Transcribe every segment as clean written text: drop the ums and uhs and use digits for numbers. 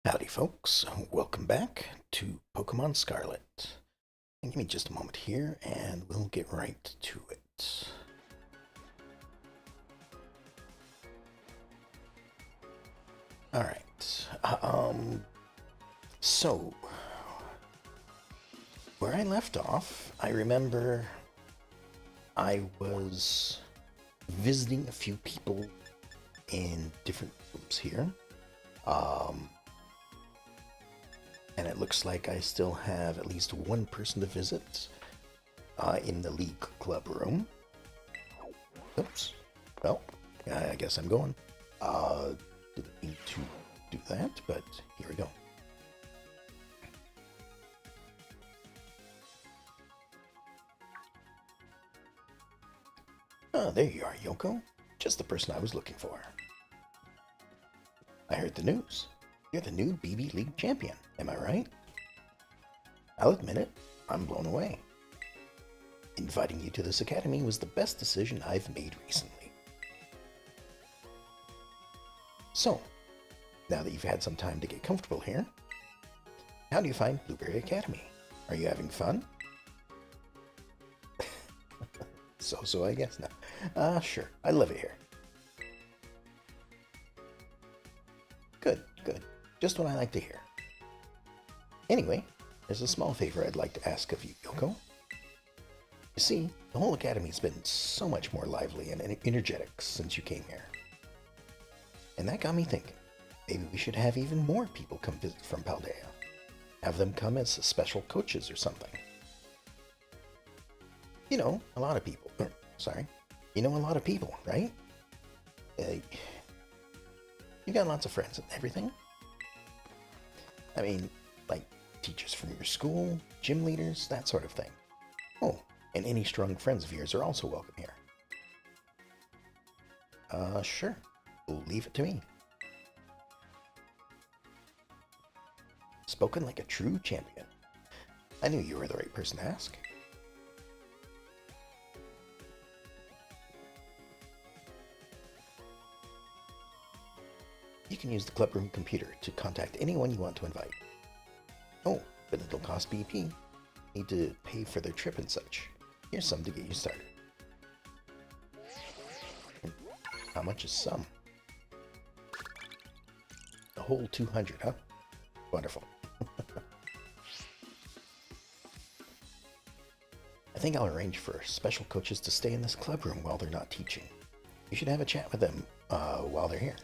Howdy, folks. Welcome back to Pokemon Scarlet. And give me just a moment here, and we'll get right to it. All right. So where I left off, I remember I was visiting a few people in different rooms here. Um, and it looks like I still have at least one person to visit in the League Club room. Oops. Well, I guess I'm going. Didn't need to do that, but here we go. Oh, there you are, Yoko. Just the person I was looking for. I heard the news. You're the new BB League champion, am I right? I'll admit it, I'm blown away. Inviting you to this academy was the best decision I've made recently. So, now that you've had some time to get comfortable here, how do you find Blueberry Academy? Are you having fun? So I guess now. Sure, I love it here. Good. Just what I like to hear. Anyway, there's a small favor I'd like to ask of you, Yoko. You see, the whole academy's been so much more lively and energetic since you came here. And that got me thinking, maybe we should have even more people come visit from Paldea. Have them come as special coaches or something. You know, a lot of people. You know a lot of people, right? You got lots of friends and everything. I mean, like teachers from your school, gym leaders, that sort of thing. Oh, and any strong friends of yours are also welcome here. Sure. Leave it to me. Spoken like a true champion. I knew you were the right person to ask. You can use the clubroom computer to contact anyone you want to invite. Oh, but it'll cost BP. Need to pay for their trip and such. Here's some to get you started. How much is some? The whole 200, huh? Wonderful. I think I'll arrange for special coaches to stay in this clubroom while they're not teaching. You should have a chat with them while they're here.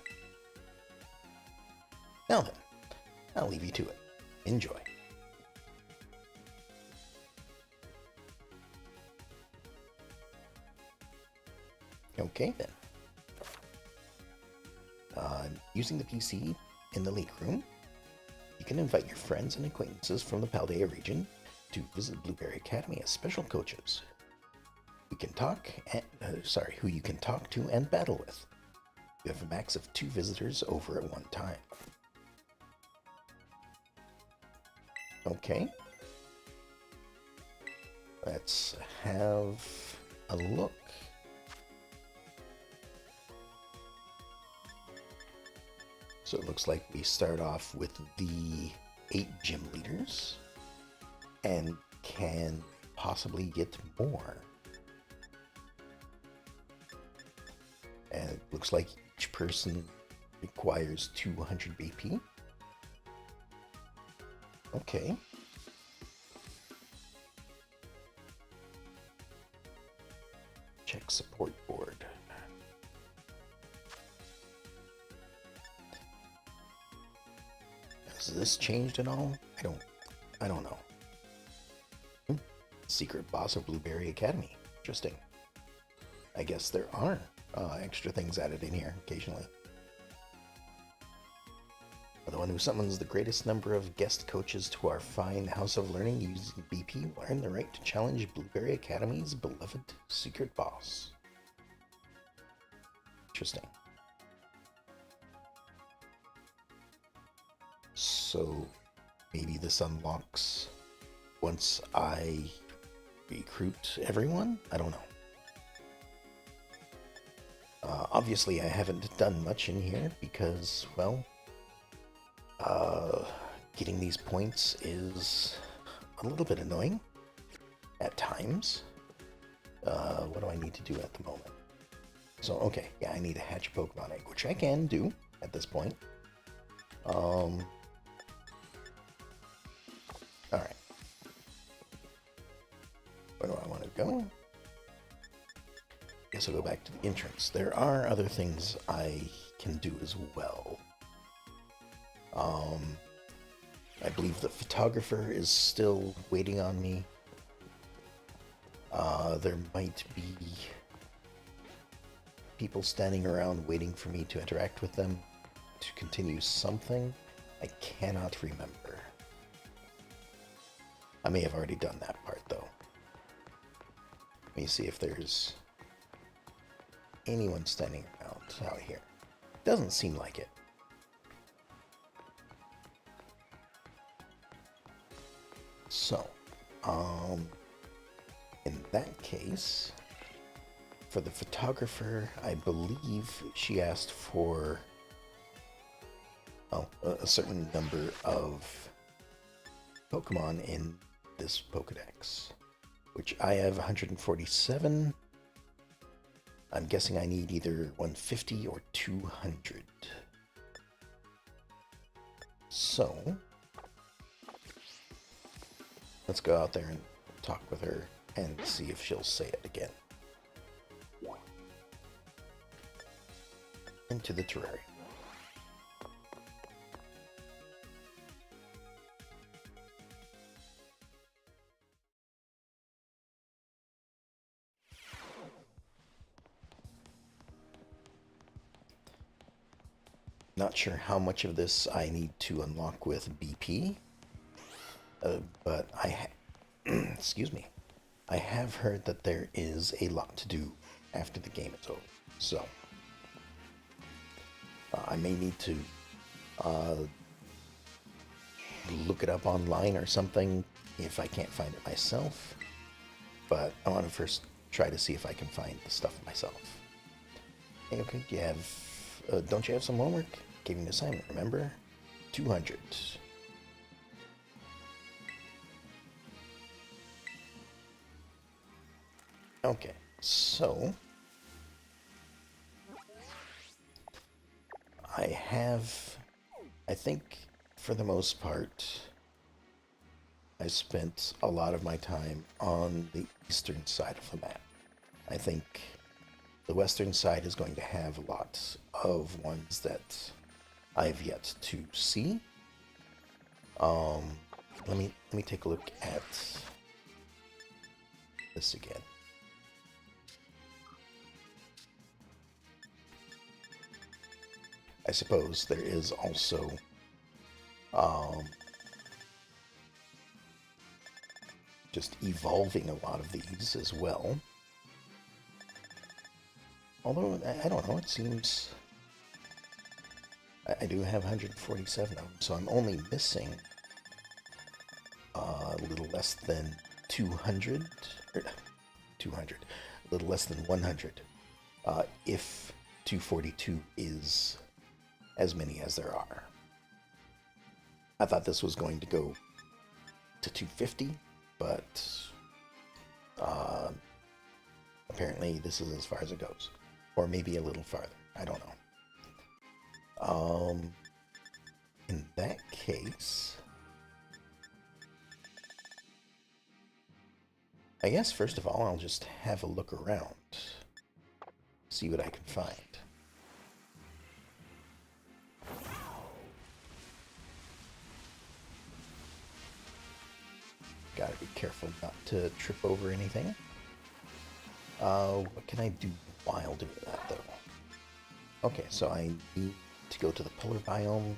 Now then, I'll leave you to it. Enjoy. Okay then. Using the PC in the league room, you can invite your friends and acquaintances from the Paldea region to visit Blueberry Academy as special coaches. Who you can talk to and battle with. You have a max of 2 visitors over at one time. Okay. Let's have a look. So it looks like we start off with the 8 gym leaders and can possibly get more. And it looks like each person requires 200 BP. Okay. Check support board. Has this changed at all? I don't know. Secret boss of Blueberry Academy. Interesting. I guess there are extra things added in here occasionally. The one who summons the greatest number of guest coaches to our fine House of Learning using BP will earn the right to challenge Blueberry Academy's beloved secret boss. Interesting. So maybe this unlocks once I recruit everyone? I don't know. Obviously, I haven't done much in here because, well, Getting these points is a little bit annoying at times. What do I need to do at the moment? So, okay, yeah, I need to hatch a Pokemon egg, which I can do at this point. Alright. Where do I want to go? Guess I'll go back to the entrance. There are other things I can do as well. I believe the photographer is still waiting on me. There might be people standing around waiting for me to interact with them to continue something. I cannot remember. I may have already done that part, though. Let me see if there's anyone standing around out here. Doesn't seem like it. So, in that case, for the photographer, I believe she asked for a certain number of Pokemon in this Pokedex, which I have 147. I'm guessing I need either 150 or 200. So, let's go out there and talk with her and see if she'll say it again. Into the terrarium. Not sure how much of this I need to unlock with BP, but excuse me, I have heard that there is a lot to do after the game is over, so I may need to look it up online or something if I can't find it myself, but I want to first try to see if I can find the stuff myself. Hey, okay, do you have, don't you have some homework? Gave you an assignment, remember? 200. Okay, so I think for the most part, I spent a lot of my time on the eastern side of the map. I think the western side is going to have a lot of ones that I've yet to see. Let me take a look at this again. I suppose there is also just evolving a lot of these as well. Although, I don't know, it seems I do have 147 of them, so I'm only missing a little less than 200, or 200, a little less than 100, if 242 is as many as there are. I thought this was going to go to 250, but apparently this is as far as it goes. Or maybe a little farther. I don't know. In that case, I guess first of all, I'll just have a look around, see what I can find. Gotta be careful not to trip over anything. What can I do while doing that, though? Okay, so I need to go to the polar biome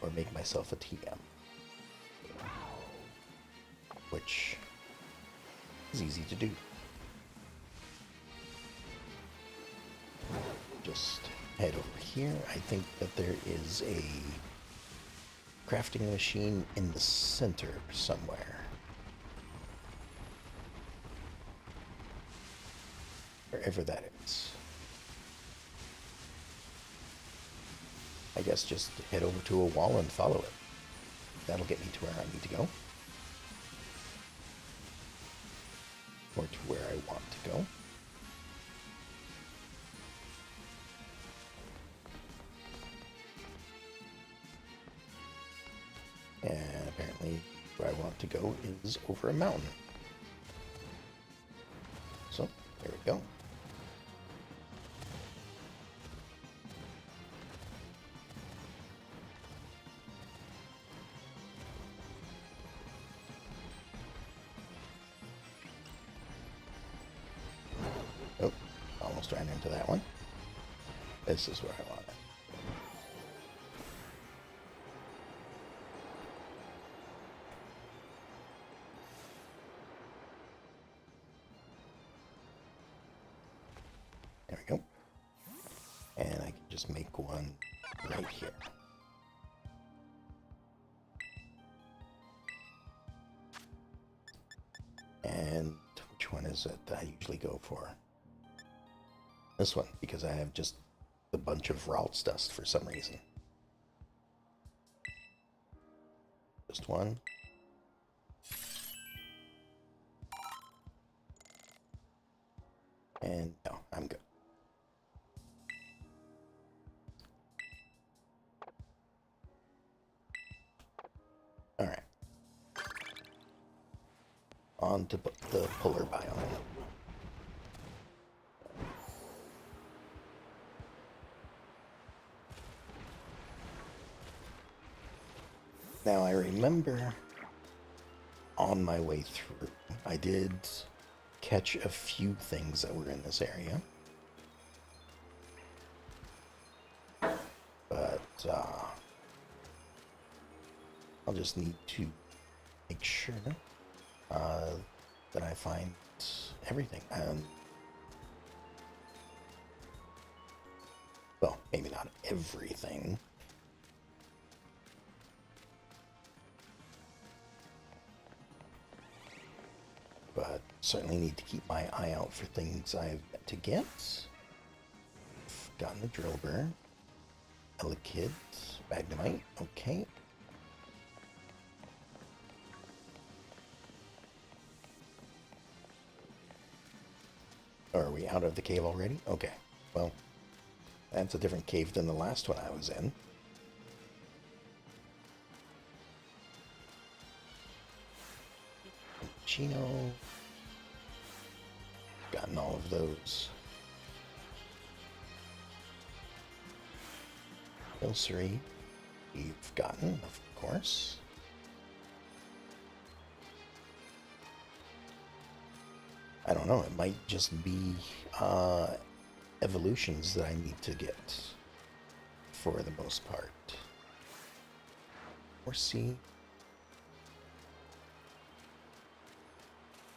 or make myself a TM, which is easy to do. Just head over here. I think that there is a crafting machine in the center somewhere. Wherever that is. I guess just head over to a wall and follow it. That'll get me to where I need to go. Or to where I want to go. And apparently where I want to go is over a mountain. So, there we go. Oh, almost ran into that one. This is where I want it. There we go. And I can just make one right here. And which one is it that I usually go for? This one, because I have just a bunch of Ralts dust for some reason. Just one. And no, I'm good. All right. On to the polar biome. Now I remember on my way through, I did catch a few things that were in this area. But I'll just need to make sure that I find everything. And well, maybe not everything. But certainly need to keep my eye out for things I've yet to get. Gotten the drill burr, Elekid, Magnemite, okay. Are we out of the cave already? Okay, well, that's a different cave than the last one I was in. Chino. Gotten all of those. Ilsuri, we've gotten, of course. I don't know, it might just be evolutions that I need to get for the most part. Or see.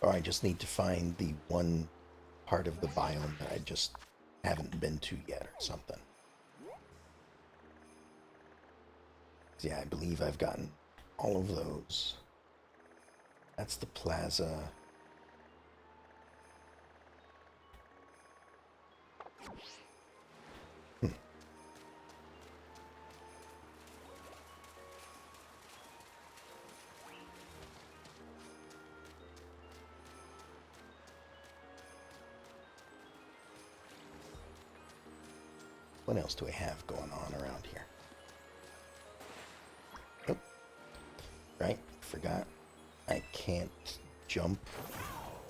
Or I just need to find the one part of the biome that I just haven't been to yet or something. Yeah, I believe I've gotten all of those. That's the plaza. What else do we have going on around here? Oh, right, forgot. I can't jump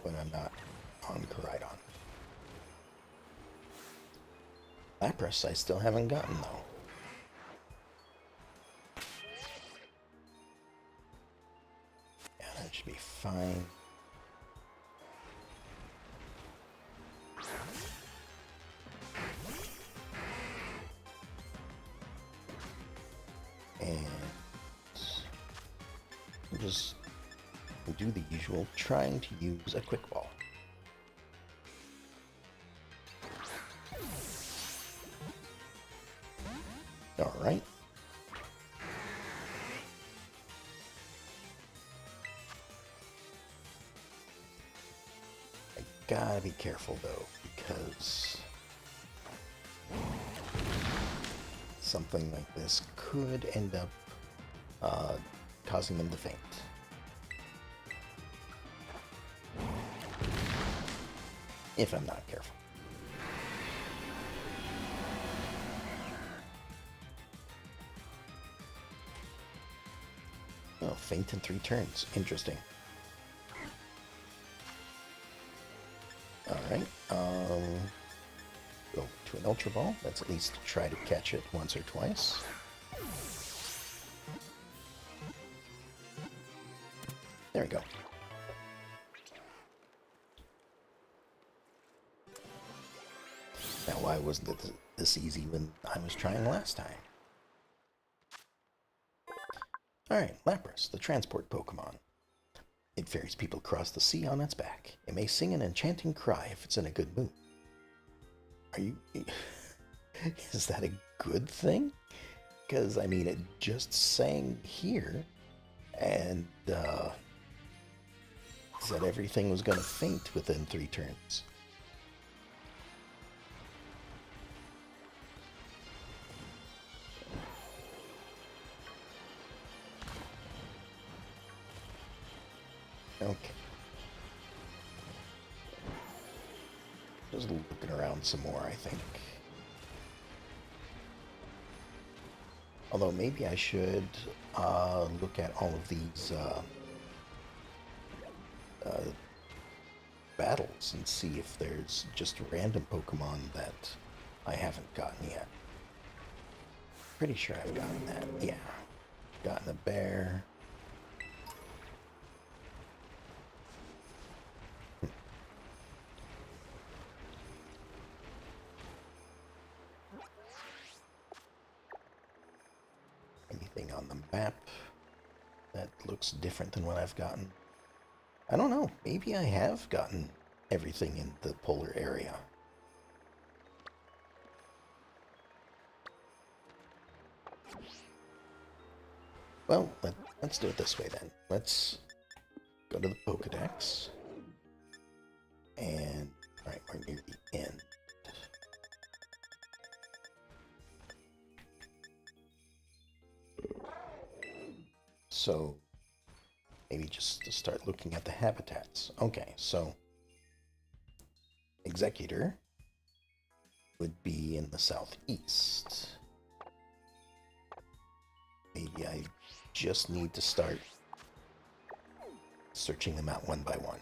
when I'm not on Koridon. Lapras I still haven't gotten though. Yeah, that should be fine. And just do the usual, trying to use a quick ball. All right. I gotta be careful though, because something like this could end up causing them to faint. If I'm not careful. Oh, faint in 3 turns. Interesting. Alright, go to an Ultra Ball. Let's at least try to catch it once or twice. There we go. Now, why wasn't it this easy when I was trying last time? Alright, Lapras, the transport Pokemon. It ferries people across the sea on its back. It may sing an enchanting cry if it's in a good mood. Are you... Is that a good thing? Because, I mean, it just sang here, and, said everything was going to faint within 3 turns. Okay. Just looking around some more, I think. Although maybe I should look at all of these battles and see if there's just random Pokemon that I haven't gotten yet. Pretty sure I've gotten that. Yeah. Gotten a bear. Anything on the map that looks different than what I've gotten? I don't know. Maybe I have gotten everything in the polar area. Well, let's do it this way then. Let's go to the Pokedex. And, alright, we're near the end. So, maybe just to start looking at the habitats. Okay, so Executor would be in the southeast. Maybe I just need to start searching them out one by one.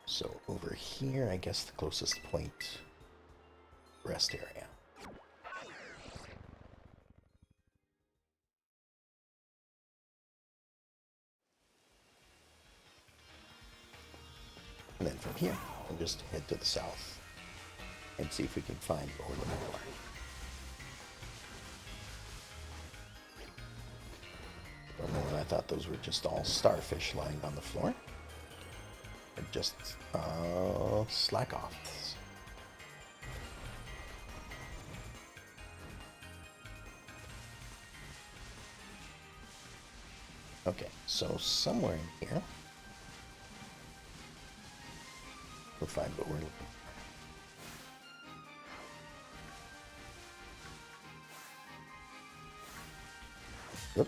So over here, I guess the closest point, rest area. And then from here, we'll just head to the south and see if we can find what we're looking for. For a moment, I thought those were just all starfish lying on the floor. They're just slack-offs. Okay, so somewhere in here, we'll find what we're looking for. Yep.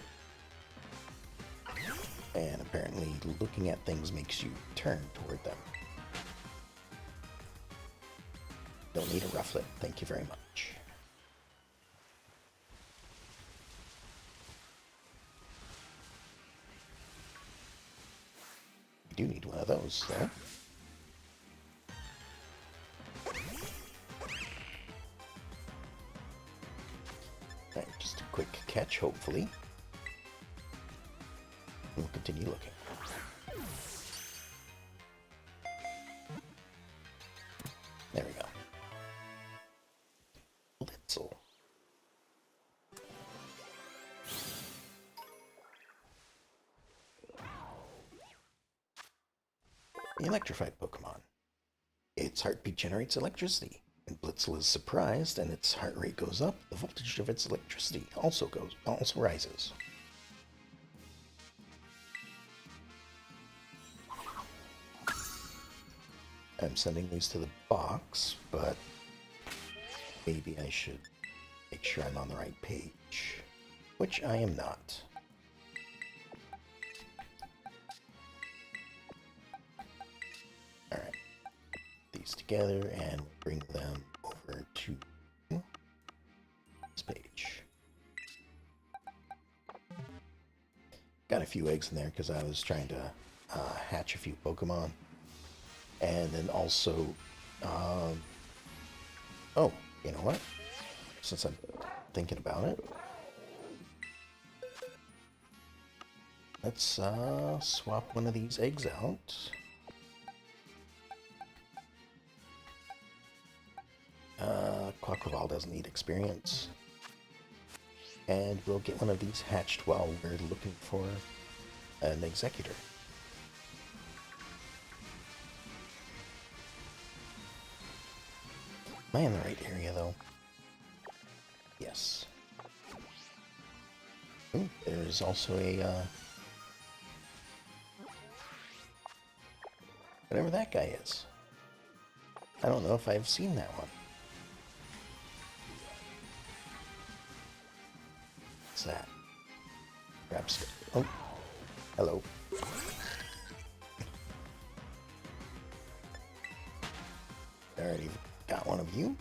And apparently looking at things makes you turn toward them. Don't need a rufflet, thank you very much. You do need one of those, though. Alright, just a quick catch, hopefully. We'll continue looking. There we go. Blitzel. The electrified Pokemon. Its heartbeat generates electricity. When Blitzel is surprised and its heart rate goes up, the voltage of its electricity also rises. I'm sending these to the box, but maybe I should make sure I'm on the right page, which I am not. Alright, these together and bring them over to this page. Got a few eggs in there because I was trying to hatch a few Pokemon. And then also, oh, you know what? Since I'm thinking about it, let's swap one of these eggs out. Quaquaval doesn't need experience. And we'll get one of these hatched while we're looking for an Executor. Am I in the right area, though? Yes. Ooh, there's also a, whatever that guy is. I don't know if I've seen that one. What's that? Perhaps. Oh, hello. I already got one of you.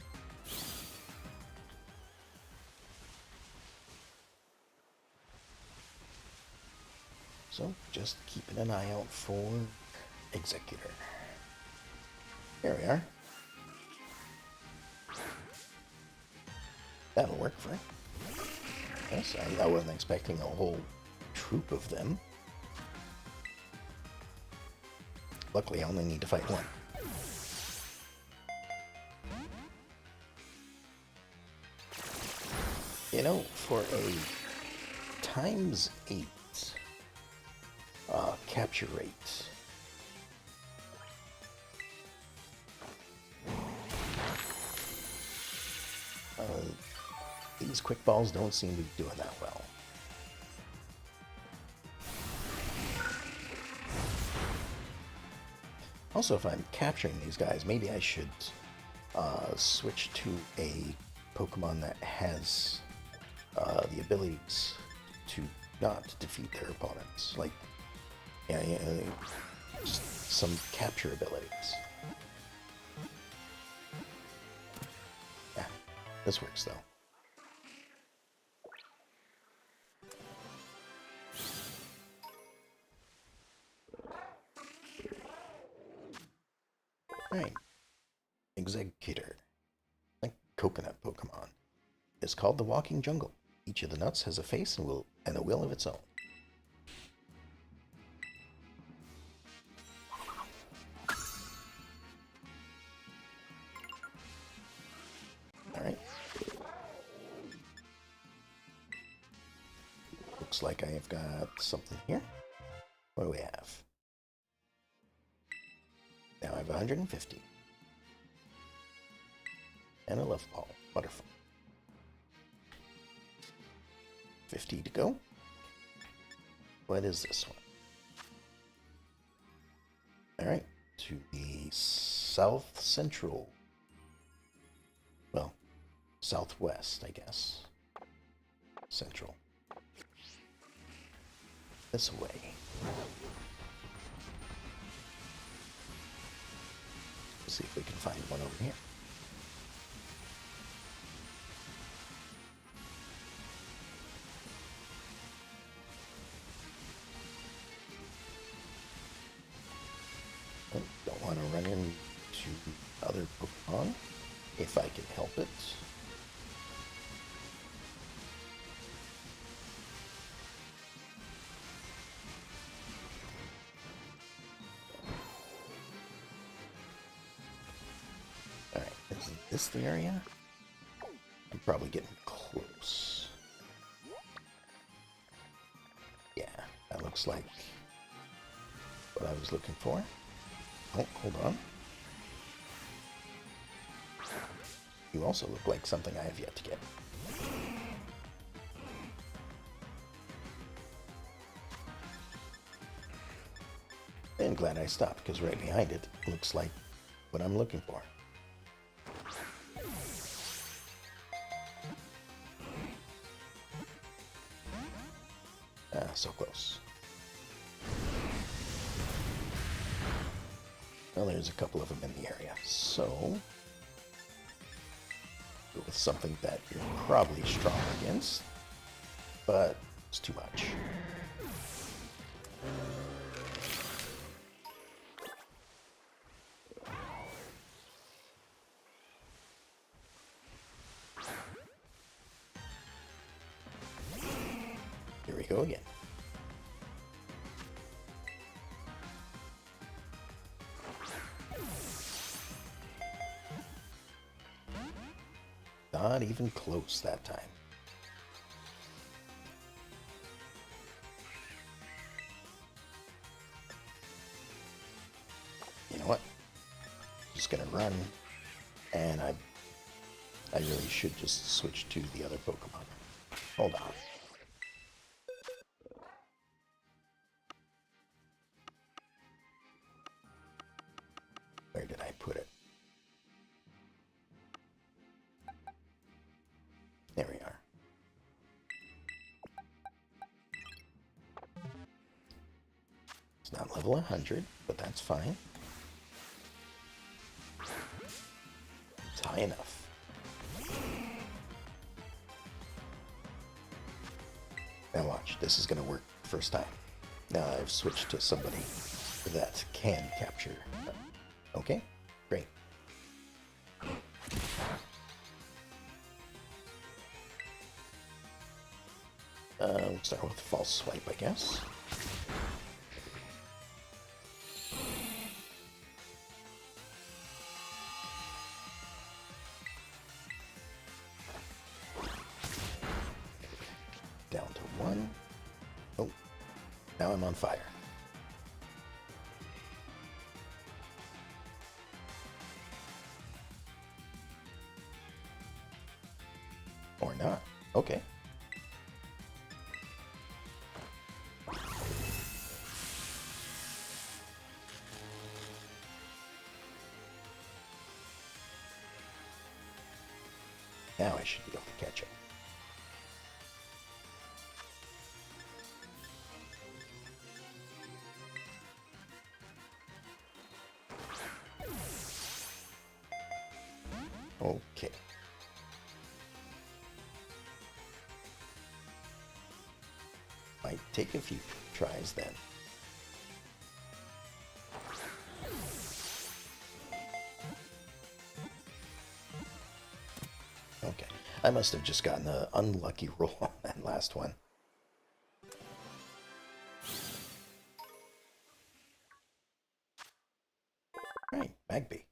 So, just keeping an eye out for Executor. There we are. That'll work for it. Yes, I wasn't expecting a whole troop of them. Luckily, I only need to fight one. You know, for a ×8 capture rate, these quick balls don't seem to be doing that well. Also, if I'm capturing these guys, maybe I should switch to a Pokemon that has the abilities to not defeat their opponents. Like, yeah, just some capture abilities. Yeah, this works though. Right. Executor, like coconut Pokemon, is called the Walking Jungle. Each of the nuts has a face and a will of its own. Alright. Looks like I've got something here. What do we have? Now I have 150. And a love ball. Wonderful. 50 to go. What is this one? Alright, to the south central. Well, southwest, I guess. Central. This way. Let's see if we can find one over here. Don't want to run into other Pokemon if I can help it. Alright, is this the area? I'm probably getting close. Yeah, that looks like what I was looking for. Oh, hold on. You also look like something I have yet to get. I'm glad I stopped, because right behind it looks like what I'm looking for. So close. Well, there's a couple of them in the area, so go with something that you're probably strong against, but it's too much. Here we go again. Not even close that time. You know what? Just gonna run, and I really should just switch to the other Pokemon. Hold on. Where did I put it? There we are. It's not level 100, but that's fine. It's high enough. Now watch, this is going to work first time. Now I've switched to somebody that can capture. Okay, great. We'll start with false swipe, I guess. Down to 1. Oh, now I'm on fire. Or not. Okay. Now I should be able to catch it. Okay. Might take a few tries then. Okay. I must have just gotten an unlucky roll on that last one. Right, Magby.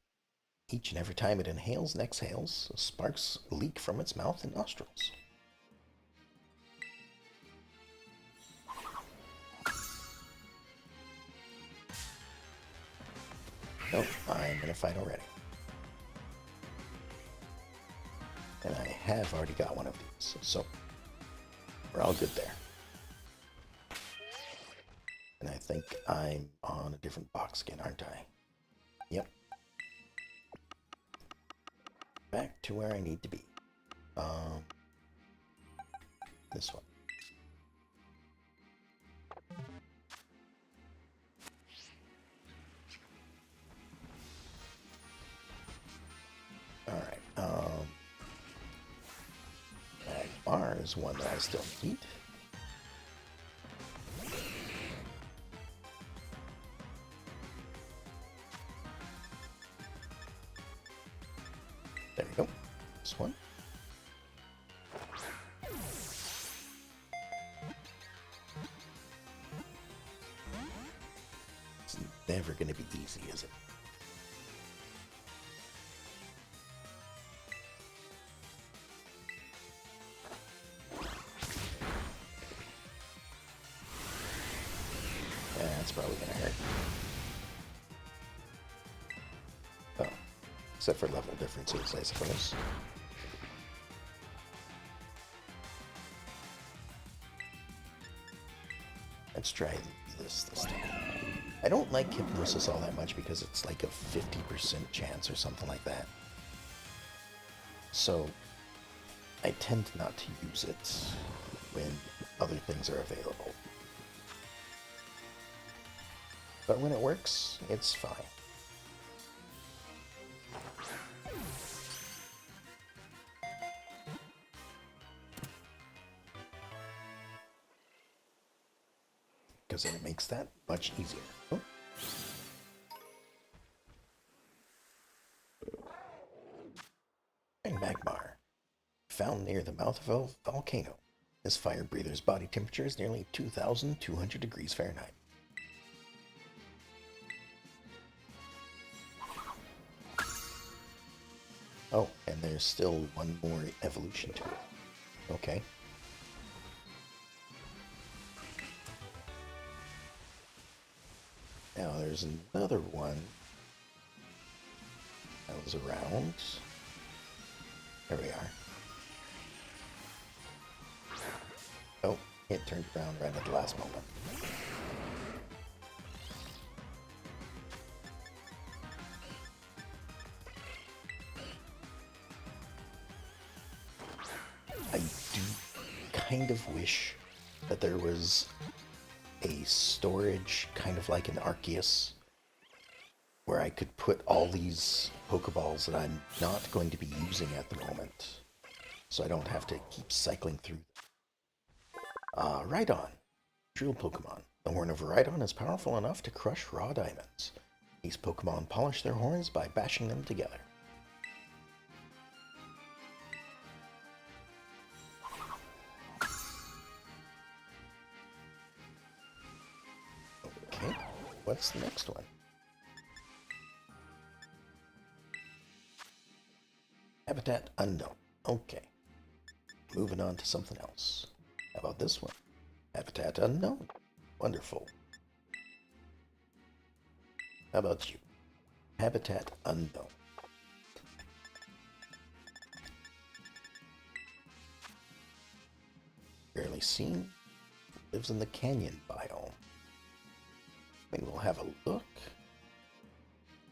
Each and every time it inhales and exhales, sparks leak from its mouth and nostrils. Nope, I'm gonna fight already. And I have already got one of these, so we're all good there. And I think I'm on a different box again, aren't I? Yep. Back to where I need to be. This one. Alright, Magmar is one that I still need. There we go. This one. It's never going to be easy, is it? Yeah, that's probably going to hurt. Oh, except for level differences, I suppose. Let's try this time. I don't like Hypnosis all that much because it's like a 50% chance or something like that. So I tend not to use it when other things are available. But when it works, it's fine. Because then it makes that much easier. Oh. And Magmar, found near the mouth of a volcano. This fire breather's body temperature is nearly 2,200 degrees Fahrenheit. Oh, and there's still one more evolution to it. Okay. Now there's another one that was around. There we are. Oh, it turned around right at the last moment. I do kind of wish that there was a storage, kind of like an Arceus, where I could put all these Pokeballs that I'm not going to be using at the moment, so I don't have to keep cycling through. Rhydon. Drill Pokemon. The horn of Rhydon is powerful enough to crush raw diamonds. These Pokemon polish their horns by bashing them together. Okay, what's the next one? Habitat unknown. Okay. Moving on to something else. How about this one? Habitat unknown. Wonderful. How about you? Habitat unknown. Rarely seen. Lives in the canyon biome. Maybe we'll have a look.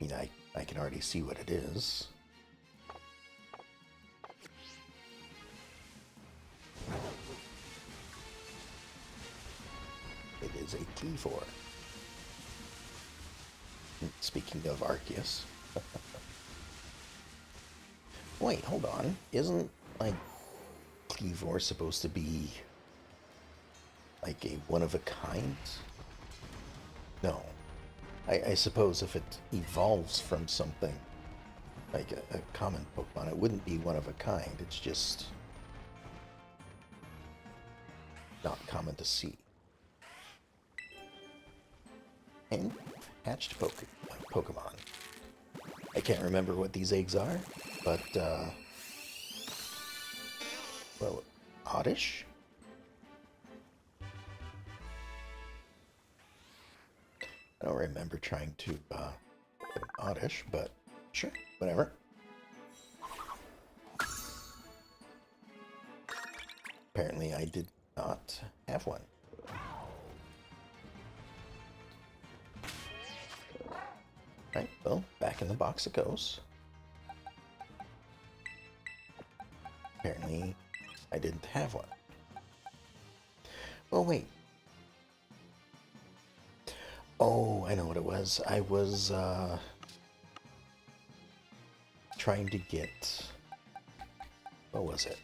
I mean, I can already see what it is. It is a T4. Speaking of Arceus. Wait, hold on. Isn't, like, Cleavor supposed to be, like, a one-of-a-kind? No. I suppose if it evolves from something, like a common Pokemon, it wouldn't be one-of-a-kind. It's just not common to see. And hatched Pokemon. I can't remember what these eggs are, but, well, oddish? I don't remember trying to, get an oddish, but sure, whatever. Apparently I did not have one. Right, well, back in the box it goes. Apparently, I didn't have one. Well, wait. Oh, I know what it was. I was, trying to get... What was it?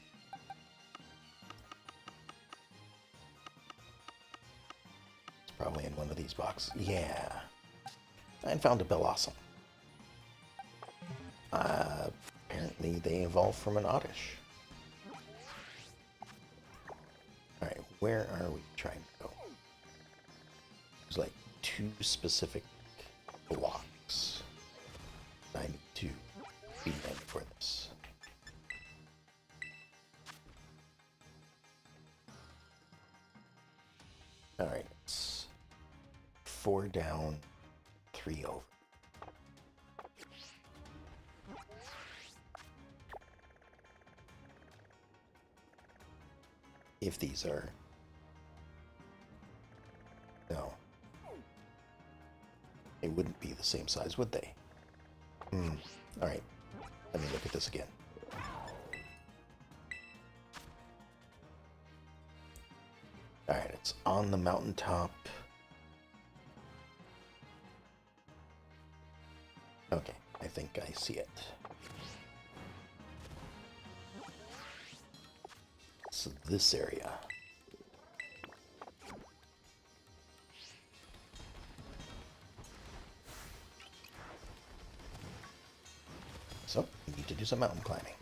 It's probably in one of these boxes. Yeah. I found a Bellossom. Apparently they evolved from an Oddish. Alright, where are we trying to go? There's like 2 specific blocks I need to be in for this. Alright, it's 4 down, 3 over. If these are... No. They wouldn't be the same size, would they? Alright, let me look at this again. Alright, it's on the mountaintop. think I see it. So this area. So, we need to do some mountain climbing.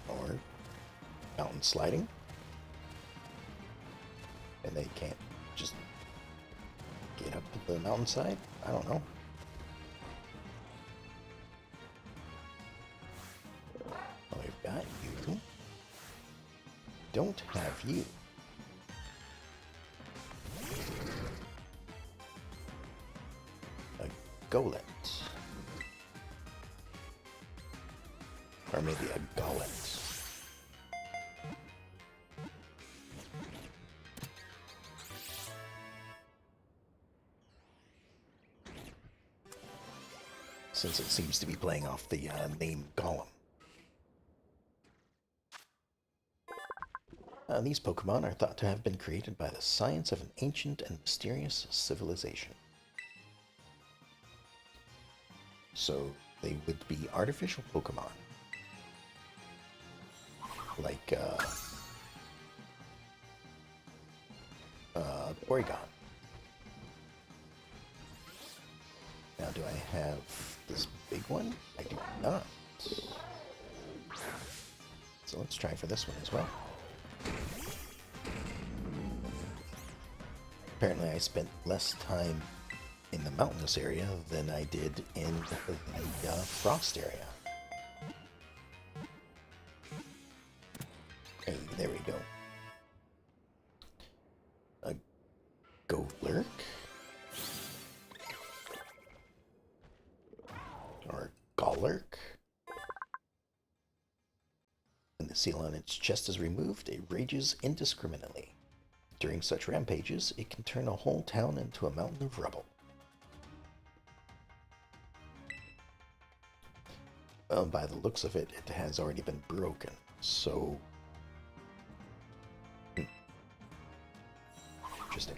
Or mountain sliding. And they can't just get up to the mountainside? I don't know. Oh, we've got you. Don't have you. A gullet. Or maybe a gullet. Since it seems to be playing off the name Golem. These Pokemon are thought to have been created by the science of an ancient and mysterious civilization. So they would be artificial Pokemon. Like, Porygon. Now, do I have this big one? I do not. So let's try for this one as well. Apparently I spent less time in the mountainous area than I did in the frost area. Hey, there we go. A Golurk. Or Golurk. When the seal on its chest is removed, it rages indiscriminately. During such rampages, it can turn a whole town into a mountain of rubble. Well, by the looks of it, it has already been broken, so... Interesting.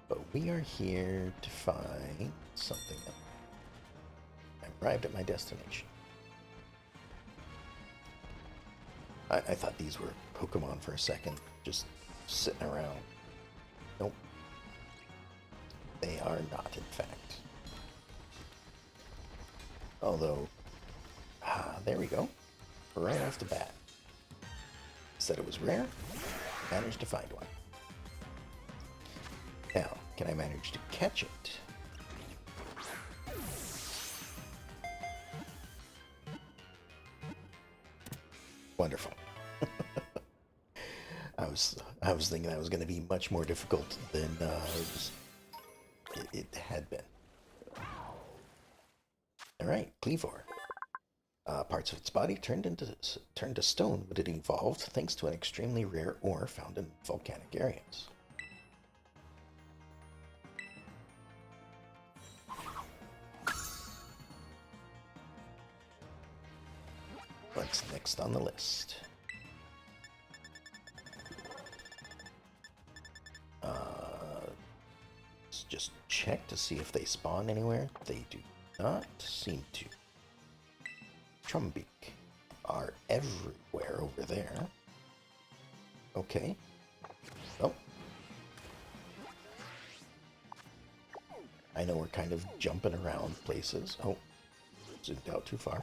But we are here to find something else. I arrived at my destination. I thought these were Pokemon for a second, just sitting around. Nope. They are not, in fact. Although, there we go. Right off the bat. Said it was rare, managed to find one. Now, can I manage to catch it? Wonderful. I was thinking that was going to be much more difficult than it had been. All right, Cleavor. Parts of its body turned to stone when it evolved, thanks to an extremely rare ore found in volcanic areas. What's next on the list? Let's just check to see if they spawn anywhere. They do not seem to. Trumbeak are everywhere over there. Okay. Oh. I know we're kind of jumping around places. Oh, zoomed out too far.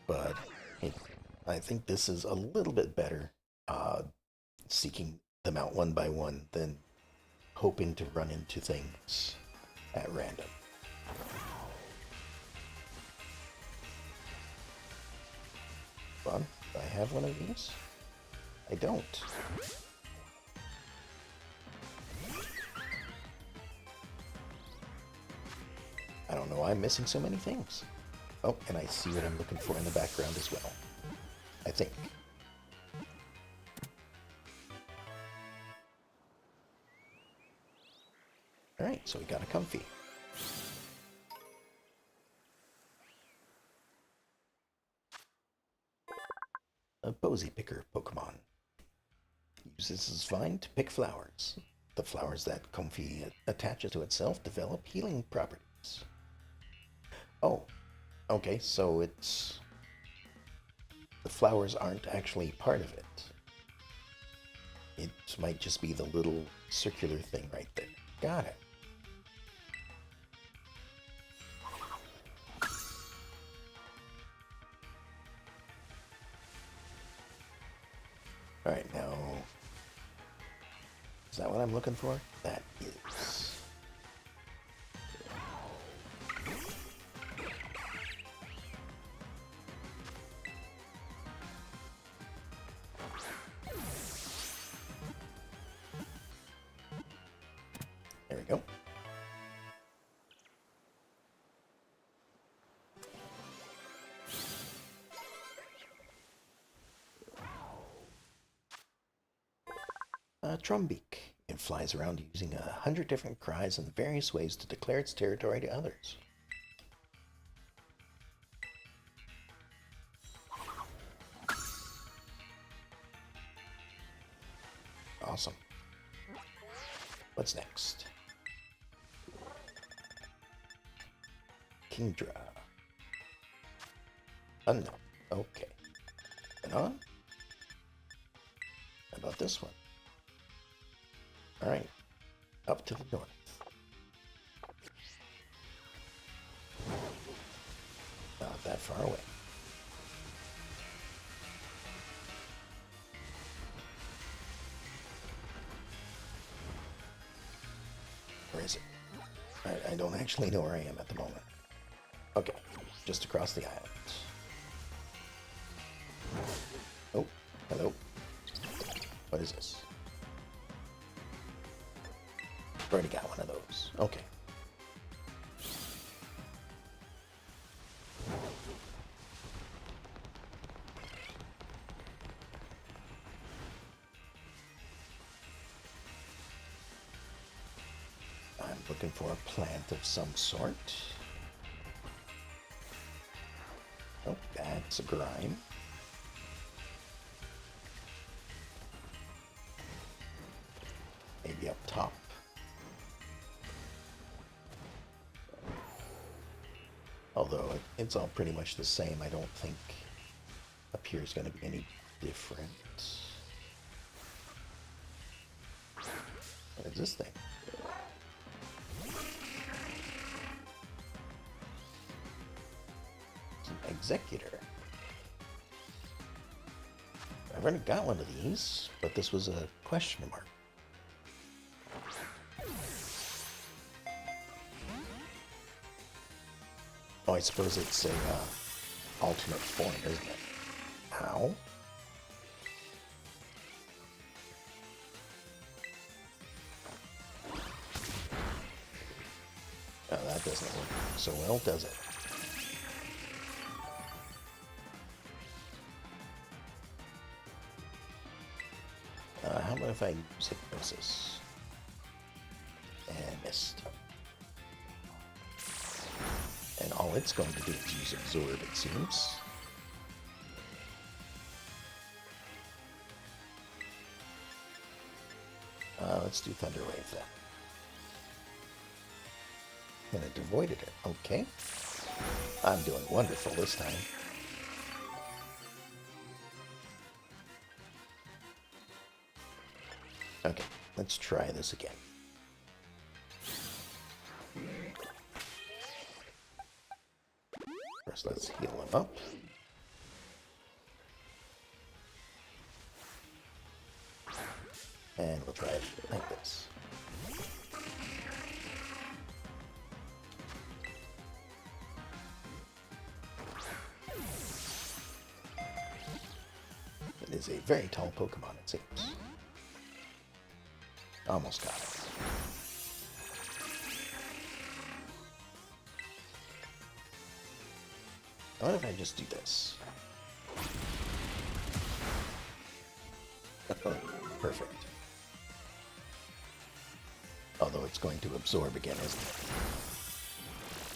But hey, I think this is a little bit better seeking them out one by one than hoping to run into things at random. Fun. Do I have one of these? I don't. I don't know why I'm missing so many things. Oh, and I see what I'm looking for in the background as well. I think. Alright. Alright, so we got a comfy. A posy picker Pokemon. Uses his vine to pick flowers. The flowers that Comfy attaches to itself develop healing properties. Oh, okay, so it's... the flowers aren't actually part of it. It might just be the little circular thing right there. Got it. Alright, now... is that what I'm looking for? That is... there we go. Trumbeak. It flies around using 100 different cries and various ways to declare its territory to others. Awesome. What's next? Kingdra. Unknown. Okay. And on? How about this one? Alright. Up to the north. Not that far away. Where is it? I don't actually know where I am at the moment. Okay, just across the island. Oh, hello. What is this? Already got one of those. Okay. I'm looking for a plant of some sort. Oh, that's a grime. Maybe up top. Although it's all pretty much the same, I don't think up here is going to be any different. What is this thing? It's an Executor. I've already got one of these, but this was a question mark. Oh, I suppose it's a alternate form, isn't it? How? Oh, that doesn't work so well, does it? How about if I use Hypnosis? And missed. And all it's going to do is use Absorb, it seems. Let's do Thunder Wave then. And it avoided it. Okay. I'm doing wonderful this time. Okay, let's try this again. First, let's heal him up. And we'll try it like this. It is a very tall Pokemon, it seems. Almost got it. What if I just do this? Perfect. Although it it's going to absorb again, isn't it?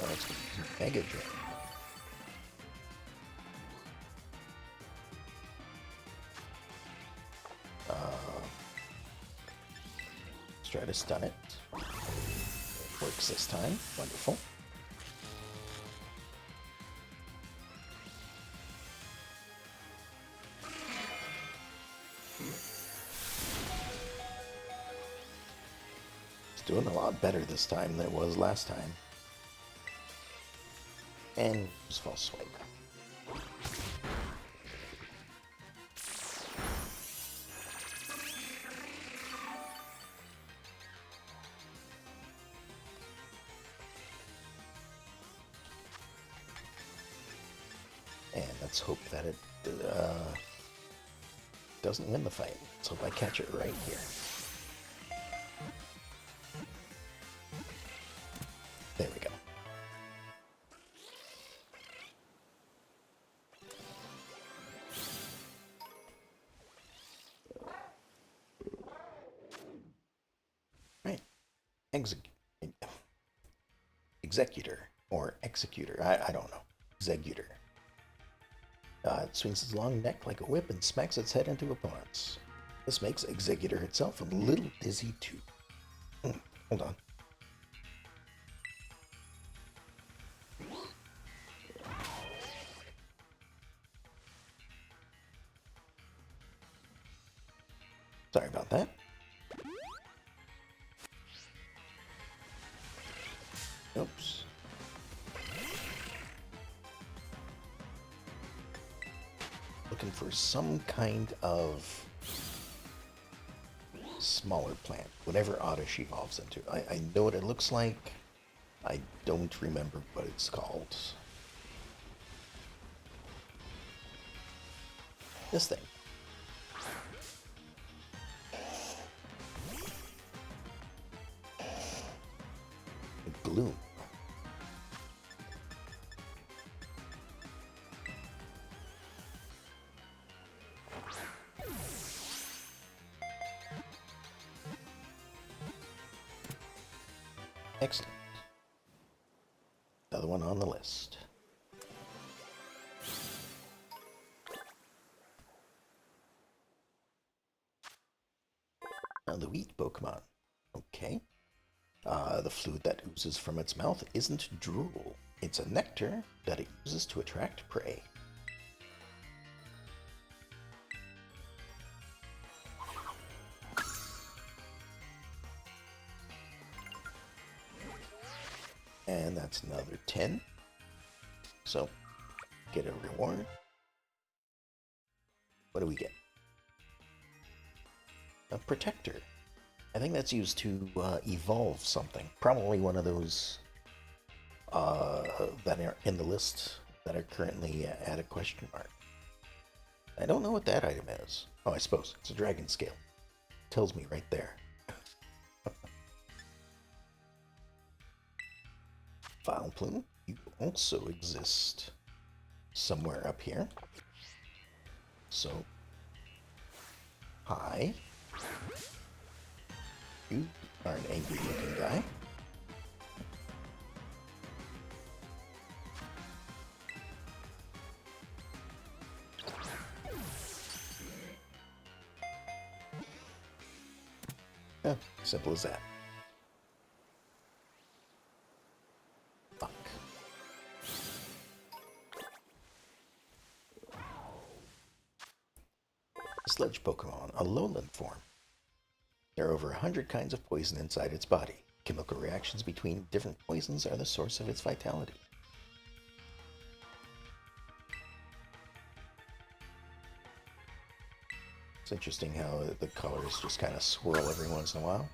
Oh, it's going to Mega Drain. Let's try to stun it. It works this time. Wonderful. It's doing a lot better this time than it was last time. And just false swipe. And let's hope that it doesn't win the fight. Let's hope I catch it right here. There we go. Right. Executor or executor. I don't know. Executor. It swings its long neck like a whip and smacks its head into opponents. This makes Executor itself a little dizzy too. Hold on. Sorry about that. Oops. Looking for some kind of smaller plant, whatever Oddish evolves into. I know what it looks like. I don't remember what it's called. This thing. Gloom. Excellent. Another one on the list. Now the wheat Pokemon. Okay. The fluid that oozes from its mouth isn't drool. It's a nectar that it uses to attract prey. And that's another 10. So, get a reward. What do we get? A protector. I think that's used to evolve something. Probably one of those that are in the list that are currently at a question mark. I don't know what that item is. Oh, I suppose it's a dragon scale. Tells me right there. Vile Plume, you also exist somewhere up here. So, hi. You are an angry looking guy. Yeah, simple as that. Fuck. Sludge Pokemon, a lowland form. There are over 100 kinds of poison inside its body. Chemical reactions between different poisons are the source of its vitality. It's interesting how the colors just kind of swirl every once in a while.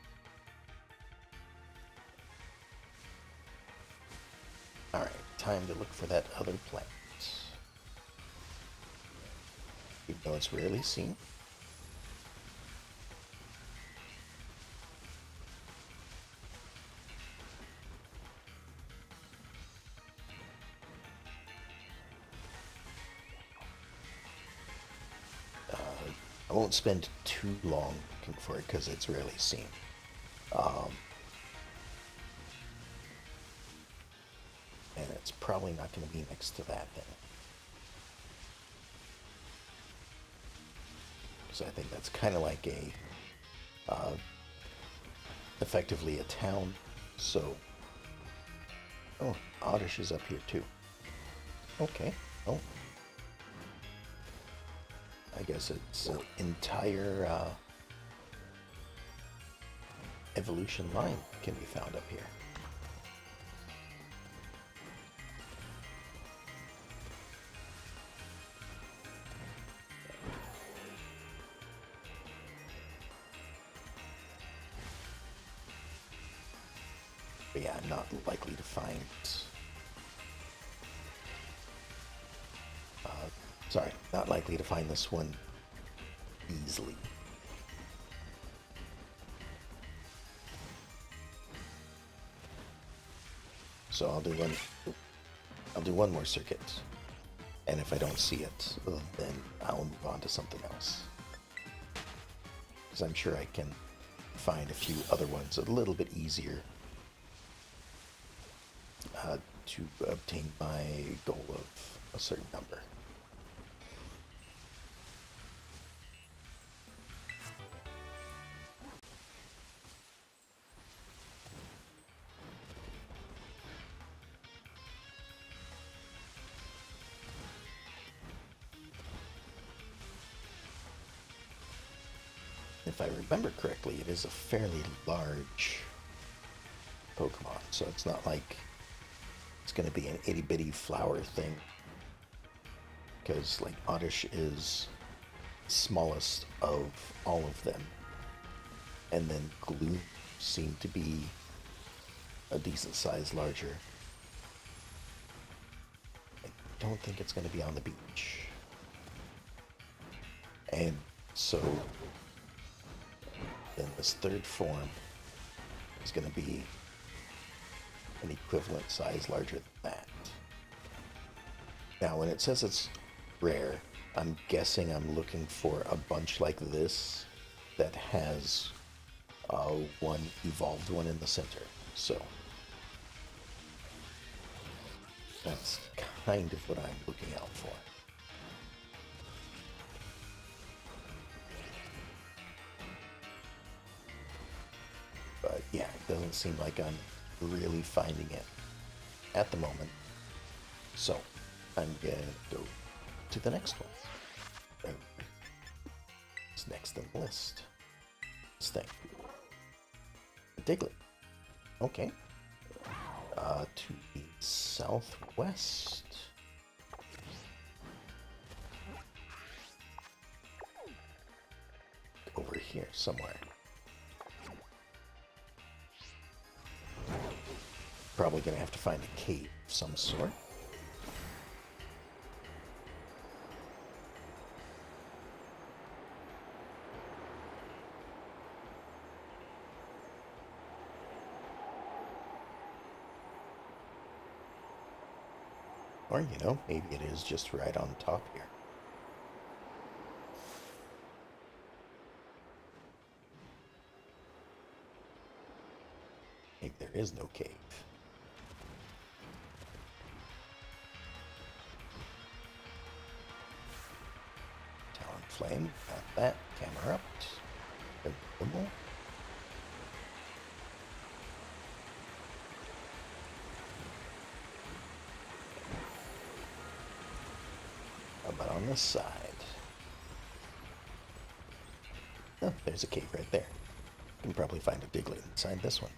Alright, time to look for that other plant. Even though it's rarely seen. I won't spend too long looking for it because it's rarely seen. probably not going to be next to that then. So I think that's kind of like effectively a town. So, oh, Oddish is up here too. Okay. Oh, I guess it's an entire evolution line can be found up here. But yeah, I'm not likely to find... sorry, not likely to find this one easily. So I'll do one more circuit, and if I don't see it, then I'll move on to something else. Because I'm sure I can find a few other ones a little bit easier to obtain my goal of a certain number. If I remember correctly, it is a fairly large Pokemon, so it's not like it's going to be an itty-bitty flower thing, because like Oddish is smallest of all of them, and then Gloom seemed to be a decent size larger. I don't think it's going to be on the beach, and so then this third form is going to be an equivalent size larger than that. Now, when it says it's rare, I'm guessing I'm looking for a bunch like this that has one evolved one in the center. So that's kind of what I'm looking out for. But yeah, it doesn't seem like I'm really finding it at the moment. So I'm gonna go to the next one. It's next on the list. This thing. Diglett. Okay. To the southwest. Over here somewhere. Probably gonna have to find a cave of some sort. Or, you know, maybe it is just right on top here. Maybe there is no cave. Flame, got that. Camera up. Available. How about on this side? Oh, there's a cave right there. You can probably find a Diglett inside this one.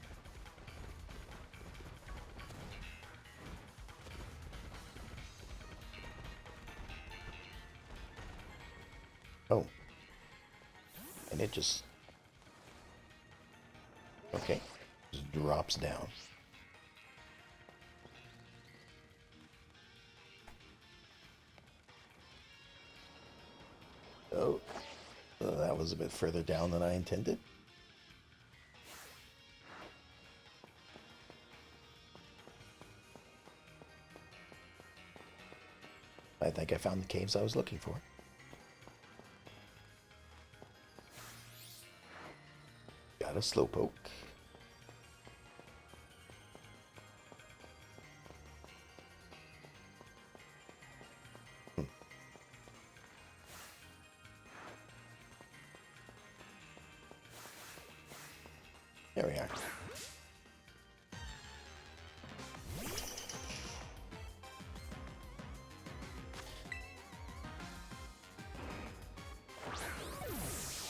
Oh. And it just... okay. Just drops down. Oh. That was a bit further down than I intended. I think I found the caves I was looking for. Got a Slowpoke.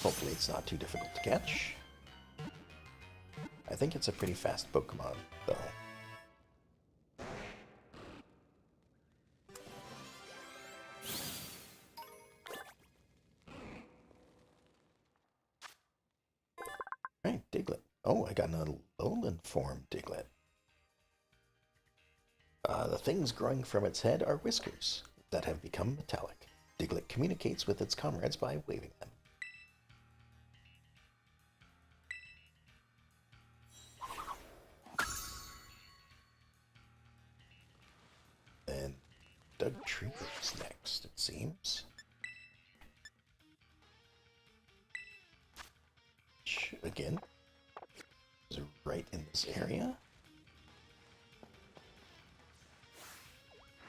Hopefully it's not too difficult to catch. I think it's a pretty fast Pokemon, though. Alright, Diglett. Oh, I got an Alolan form Diglett. The things growing from its head are whiskers that have become metallic. Diglett communicates with its comrades by waving them. And Dugtriber's next, it seems. Which, again, is right in this area.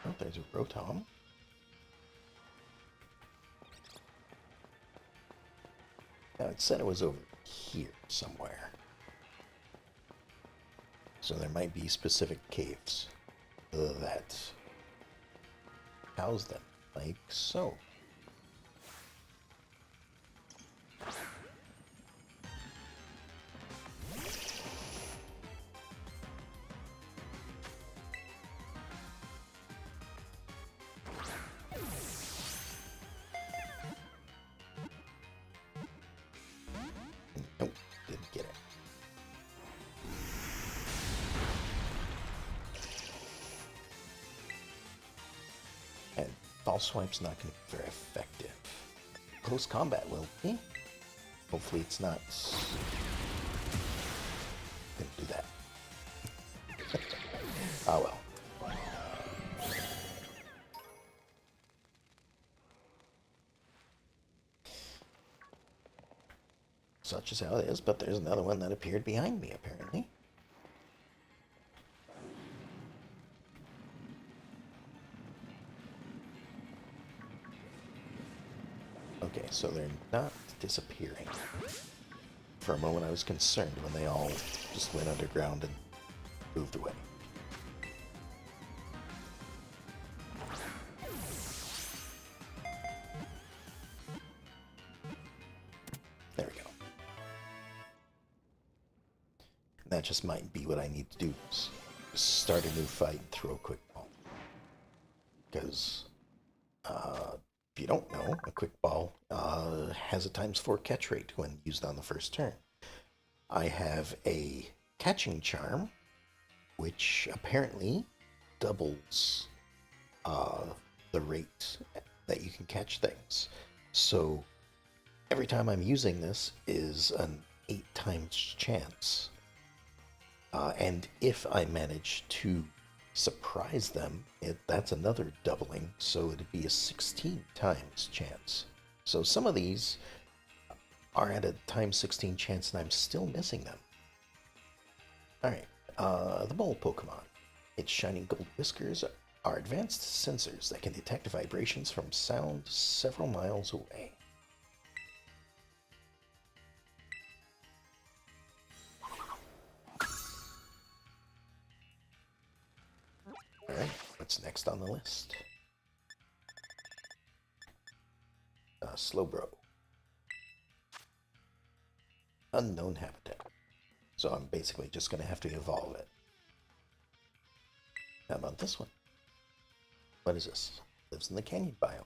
Oh, there's a Rotom. Now, it said it was over here somewhere. So there might be specific caves that house them, like so. Nope, didn't get it. And False Swipe's not going to be very effective. Close combat will be. Hopefully it's not going to do that. Oh well. Such is how it is, but there's another one that appeared behind me, apparently. Okay, so they're not disappearing. For a moment I was concerned when they all just went underground and moved away. There we go. That just might be what I need to do. Start a new fight and throw a quick ball. Because if you don't know, a quick ball has a ×4 catch rate when used on the first turn. I have a catching charm, which apparently doubles the rate that you can catch things. So every time I'm using this is an 8 times chance. And if I manage to surprise them, that's another doubling, so it'd be a 16 times chance. So some of these are at a ×16 chance and I'm still missing them. Alright, the mole Pokemon. Its shining gold whiskers are advanced sensors that can detect vibrations from sound several miles away. Alright, what's next on the list? Slowbro. Unknown habitat. So I'm basically just going to have to evolve it. How about this one? What is this? Lives in the canyon biome.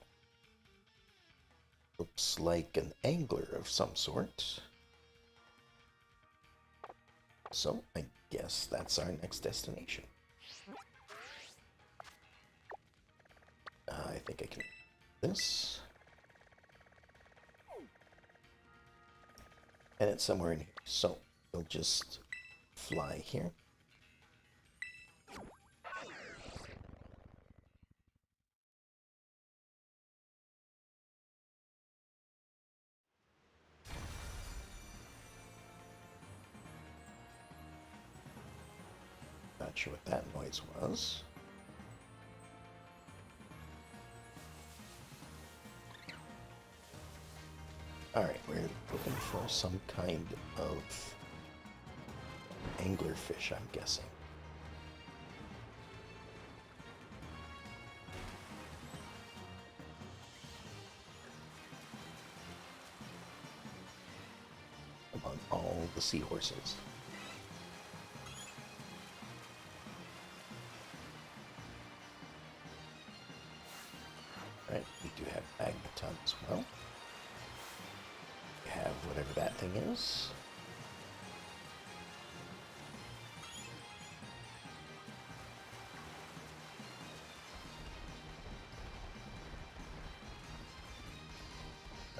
Looks like an angler of some sort. So I guess that's our next destination. I think I can do this. And it's somewhere in here. So we'll just fly here. Not sure what that noise was. Alright, we're looking for some kind of anglerfish, I'm guessing. all the seahorses. Alright, we do have magneton as well. We have whatever that thing is.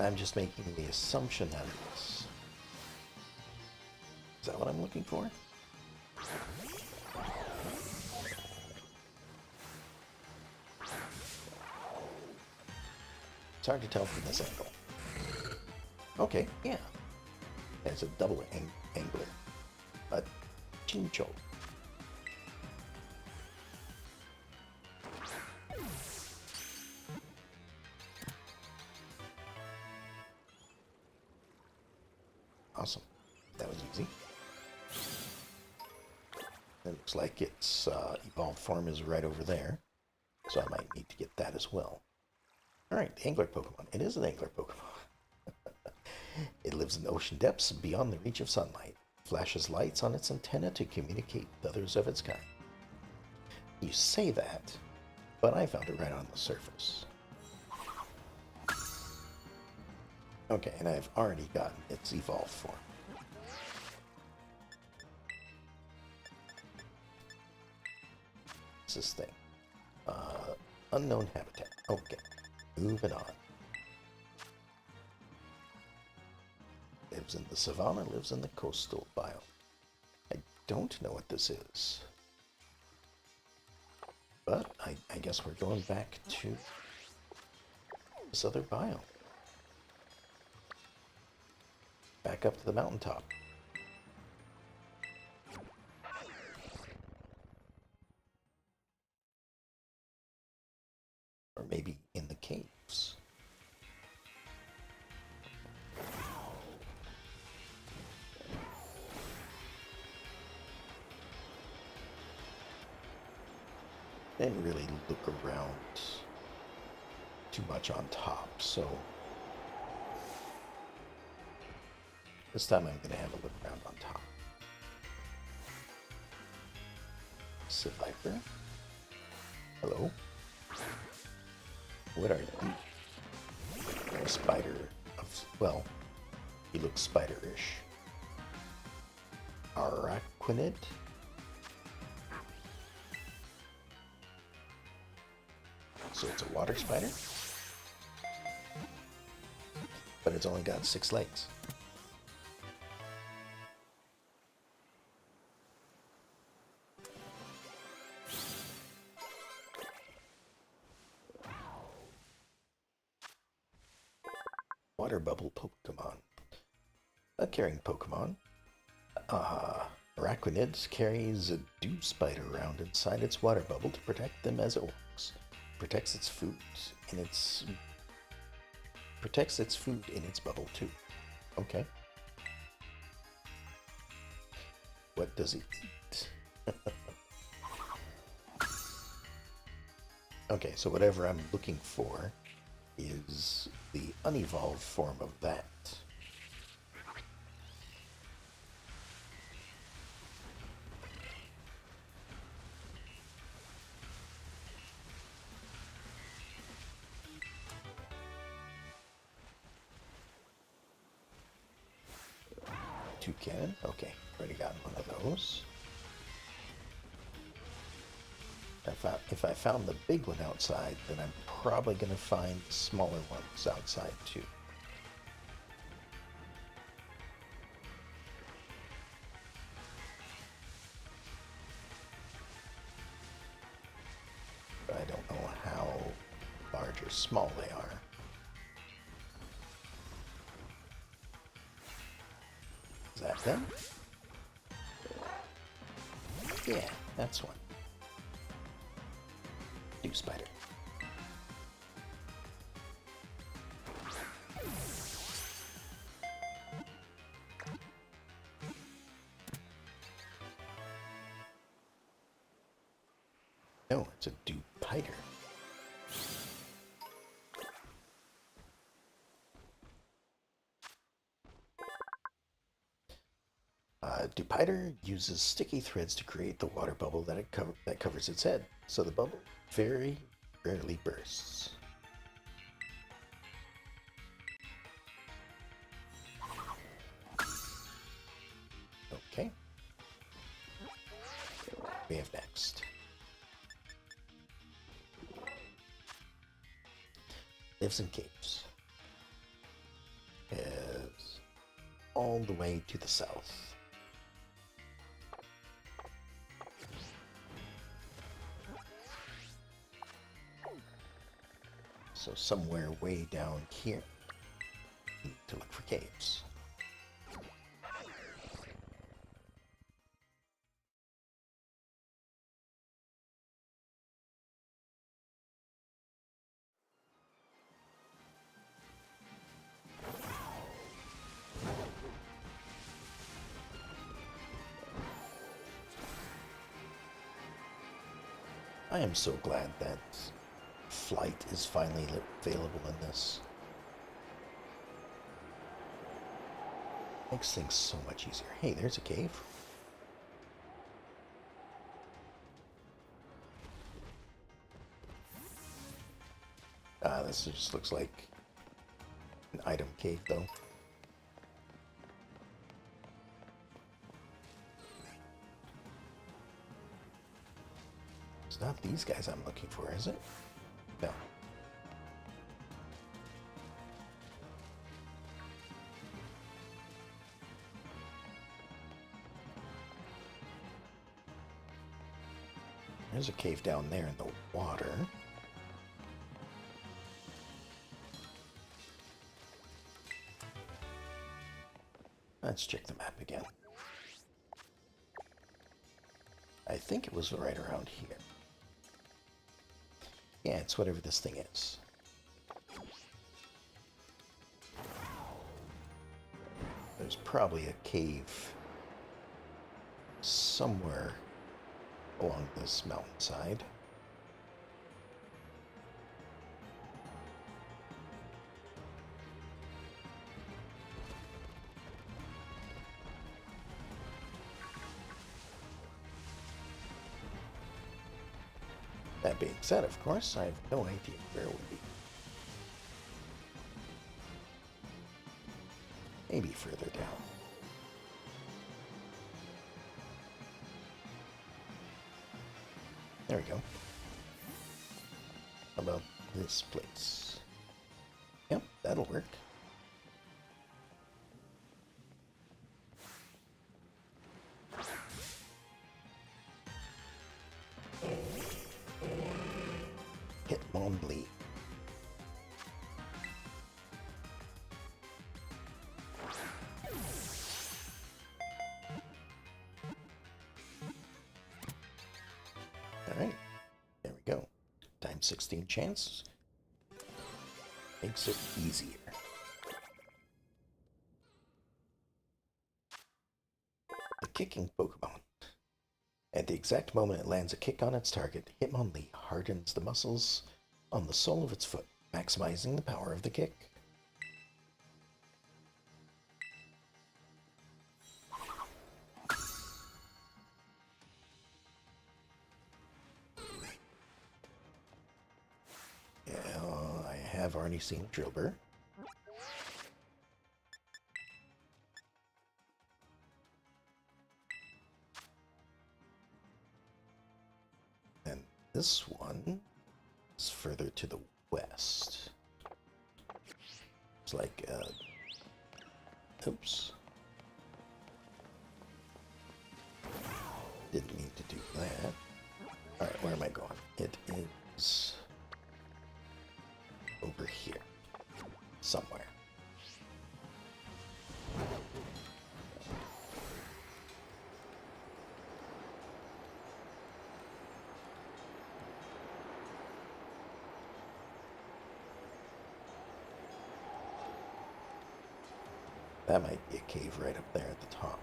I'm just making the assumption that it is. Is that what I'm looking for? It's hard to tell from this angle. Okay, yeah. There's a double angler. A chincho. Awesome. That was easy. It looks like its evolved form is right over there. So I might need to get that as well. Alright, the angler Pokemon. It is an angler Pokemon. It lives in the ocean depths beyond the reach of sunlight. Flashes lights on its antenna to communicate with others of its kind. You say that, but I found it right on the surface. Okay, and I've already gotten its evolved form. What's this thing? Unknown habitat. Okay, moving on. Lives in the savanna, lives in the coastal biome. I don't know what this is. But I guess we're going back to this other biome. Back up to the mountaintop. Or maybe in the caves. Didn't really look around too much on top, so this time I'm going to have a look around on top. Seviper? Hello? What are you? A spider of, well, he looks spider-ish. Araquanid? So it's a water spider? But it's only got 6 legs. Water bubble Pokemon. A carrying Pokemon. Araquanid carries a dew spider around inside its water bubble to protect them as it walks. Protects its food in its bubble too. Okay. What does it eat? Okay, so whatever I'm looking for is the unevolved form of that. Toucan. Okay, already got one of those. If I found the big one outside, then I'm probably going to find the smaller ones outside too. But I don't know how large or small they are. Is that them? Yeah, that's one. Dew spider. No, it's a dew piter. Dupiter uses sticky threads to create the water bubble that covers its head, so the bubble very rarely bursts. Okay. We have next. Lives in caves. Is all the way to the south. So somewhere way down here, we need to look for caves. I am so glad that flight is finally available in this. Makes things so much easier. Hey, there's a cave. This just looks like an item cave, though. It's not these guys I'm looking for, is it? No. There's a cave down there in the water. Let's check the map again. I think it was right around here. Yeah, it's whatever this thing is. There's probably a cave somewhere along this mountainside. That being said, of course, I have no idea where it would be. Maybe further down. There we go. How about this place? Yep, that'll work. Hitmonlee. Alright, there we go. Times 16 chance. Makes it easier. The kicking Pokemon. At the exact moment it lands a kick on its target, Hitmonlee hardens the muscles on the sole of its foot, maximizing the power of the kick. Yeah, I have already seen Drillbur. And this one is further to the west. It's like, oops. Didn't mean to do that. Alright, where am I going? It is over here. Somewhere. That might be a cave right up there at the top.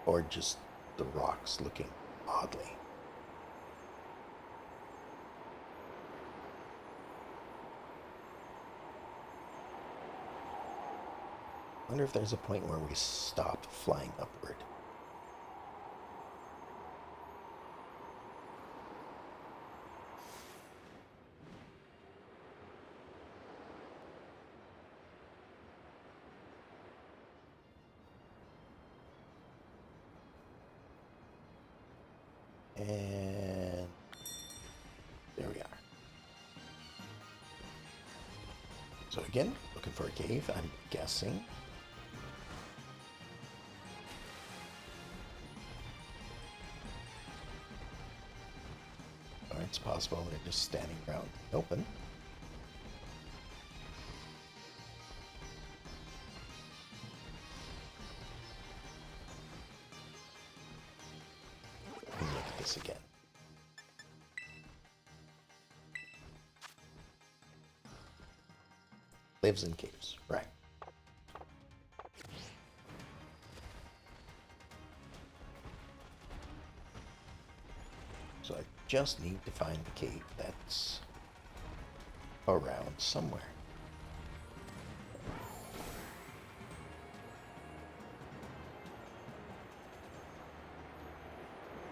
Or just the rocks looking oddly. Wonder if there's a point where we stop flying upward. And there we are. So again, looking for a cave, I'm guessing. Or it's possible they're just standing around open. Let me look at this again. Lives in caves, right. So I just need to find the cave that's around somewhere.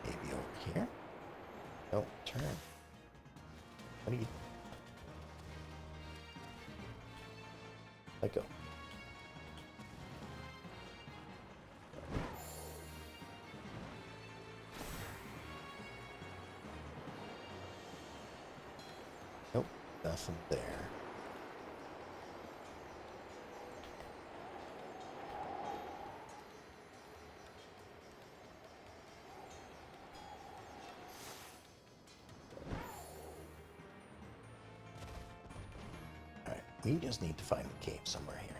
Maybe over here? No, turn. What do you... Let go. Nope, nothing there. Alright, we just need to find the cave somewhere here.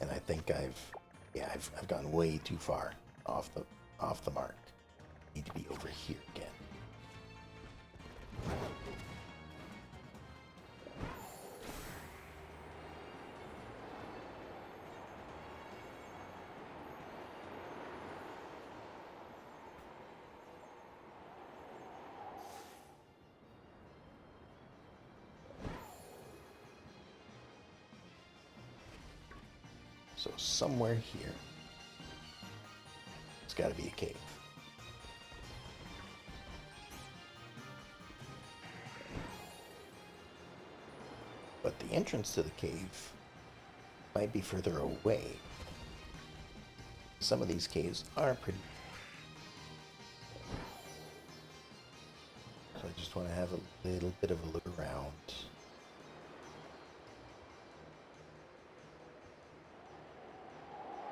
And I think I've gone way too far off the mark. Need to be over here again. So somewhere here, it's got to be a cave. But the entrance to the cave might be further away. Some of these caves are pretty... So I just want to have a little bit of a look around.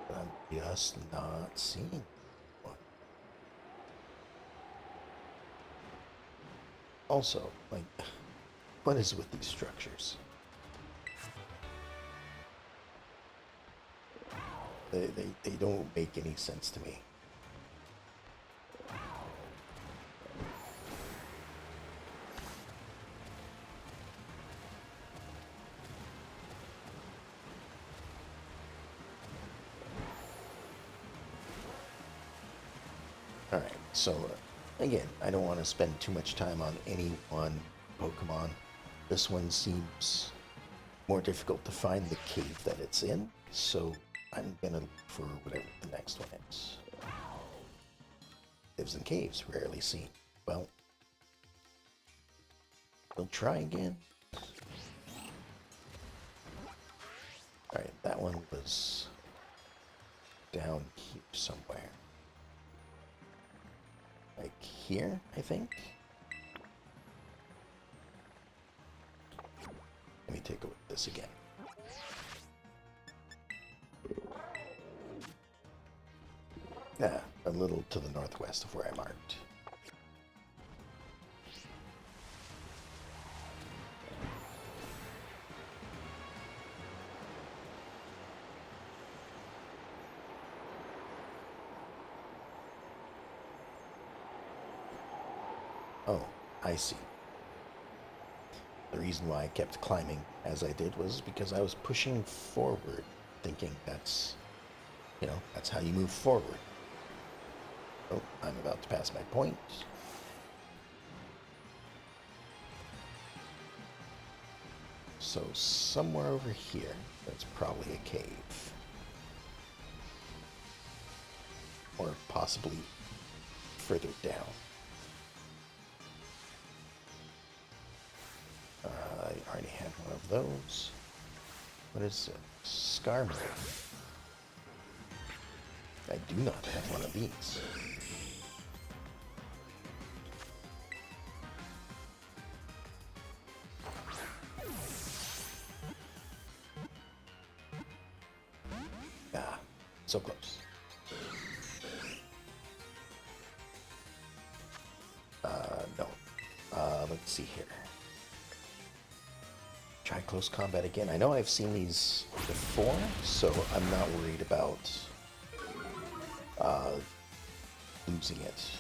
But I'm just not seeing one. Also, like, what is with these structures? They don't make any sense to me. Alright, so again, I don't want to spend too much time on any one Pokemon. This one seems more difficult to find the cave that it's in, so I'm gonna look for whatever the next one is. Lives in caves, rarely seen. Well, we'll try again. Alright, that one was down here somewhere. Like here, I think? Let me take a look at this again. Yeah, a little to the northwest of where I marked. Oh, I see. The reason why I kept climbing as I did was because I was pushing forward, thinking that's, that's how you move forward. Oh, I'm about to pass my point. So somewhere over here, that's probably a cave. Or possibly further down. I already had one of those. What is it? Scarlet. I do not have one of these. Ah, so close. No. Let's see here. Try close combat again. I know I've seen these before, so I'm not worried about losing it.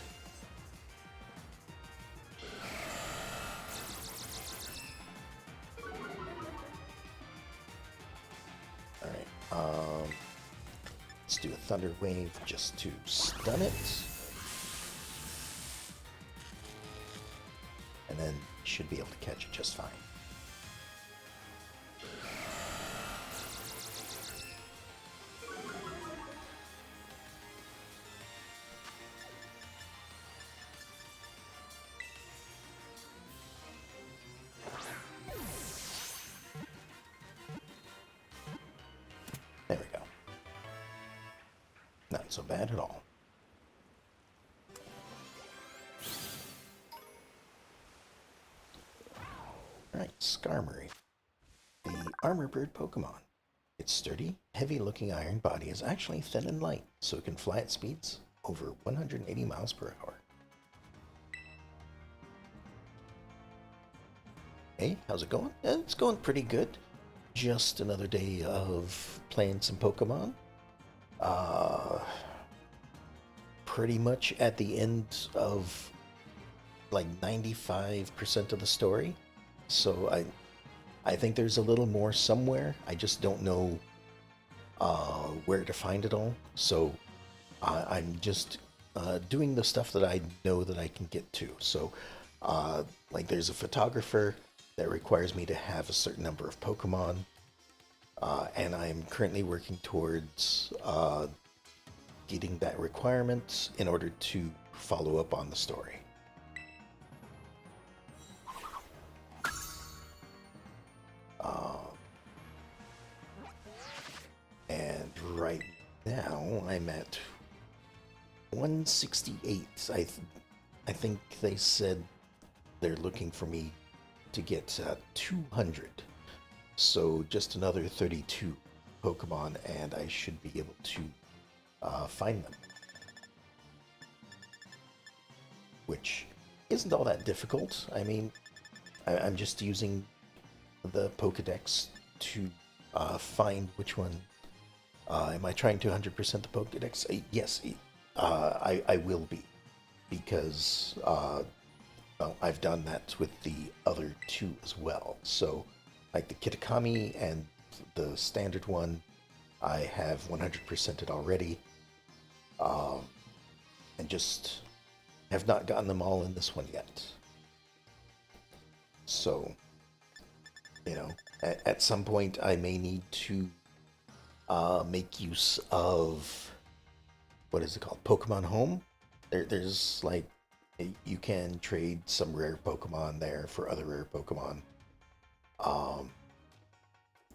Alright, let's do a Thunder Wave just to stun it. And then should be able to catch it just fine. There we go. Not so bad at all. Alright, Skarmory. The armor bird Pokemon. Its sturdy, heavy-looking iron body is actually thin and light, so it can fly at speeds over 180 miles per hour. Hey, how's it going? It's going pretty good. Just another day of playing some Pokemon. Pretty much at the end of like 95% of the story. So I think there's a little more somewhere. I just don't know where to find it all. So I'm just doing the stuff that I know that I can get to. So like there's a photographer that requires me to have a certain number of Pokemon. And I'm currently working towards getting that requirement in order to follow up on the story. And right now I'm at 168. I think they said they're looking for me to get 200. So just another 32 Pokemon and I should be able to find them. Which isn't all that difficult. I mean, I'm just using the Pokedex to find which one. Am I trying to 100% the Pokedex? Yes, I will be. Because well, I've done that with the other two as well. So, like the Kitakami and the standard one, I have 100%ed already. And just have not gotten them all in this one yet. So, you know, at some point I may need to make use of, what is it called? Pokemon Home? There's like, you can trade some rare Pokemon there for other rare Pokemon.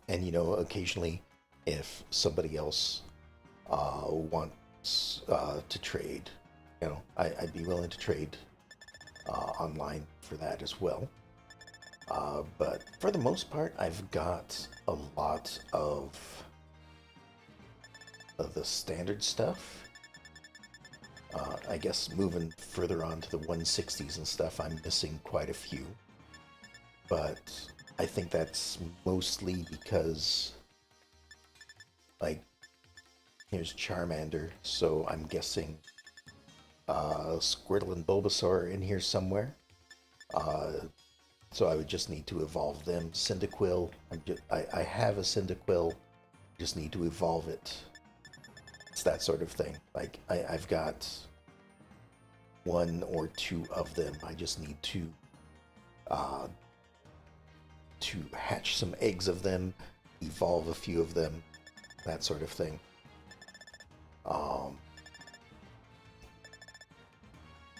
And you know, occasionally if somebody else wants to trade, you know, I'd be willing to trade online for that as well. But for the most part, I've got a lot of the standard stuff. I guess moving further on to the 160s and stuff, I'm missing quite a few. But I think that's mostly because, like, here's Charmander, so I'm guessing Squirtle and Bulbasaur are in here somewhere. So I would just need to evolve them. Cyndaquil, I have a Cyndaquil, just need to evolve it. It's that sort of thing. Like, I've got one or two of them. I just need to to hatch some eggs of them, evolve a few of them, that sort of thing.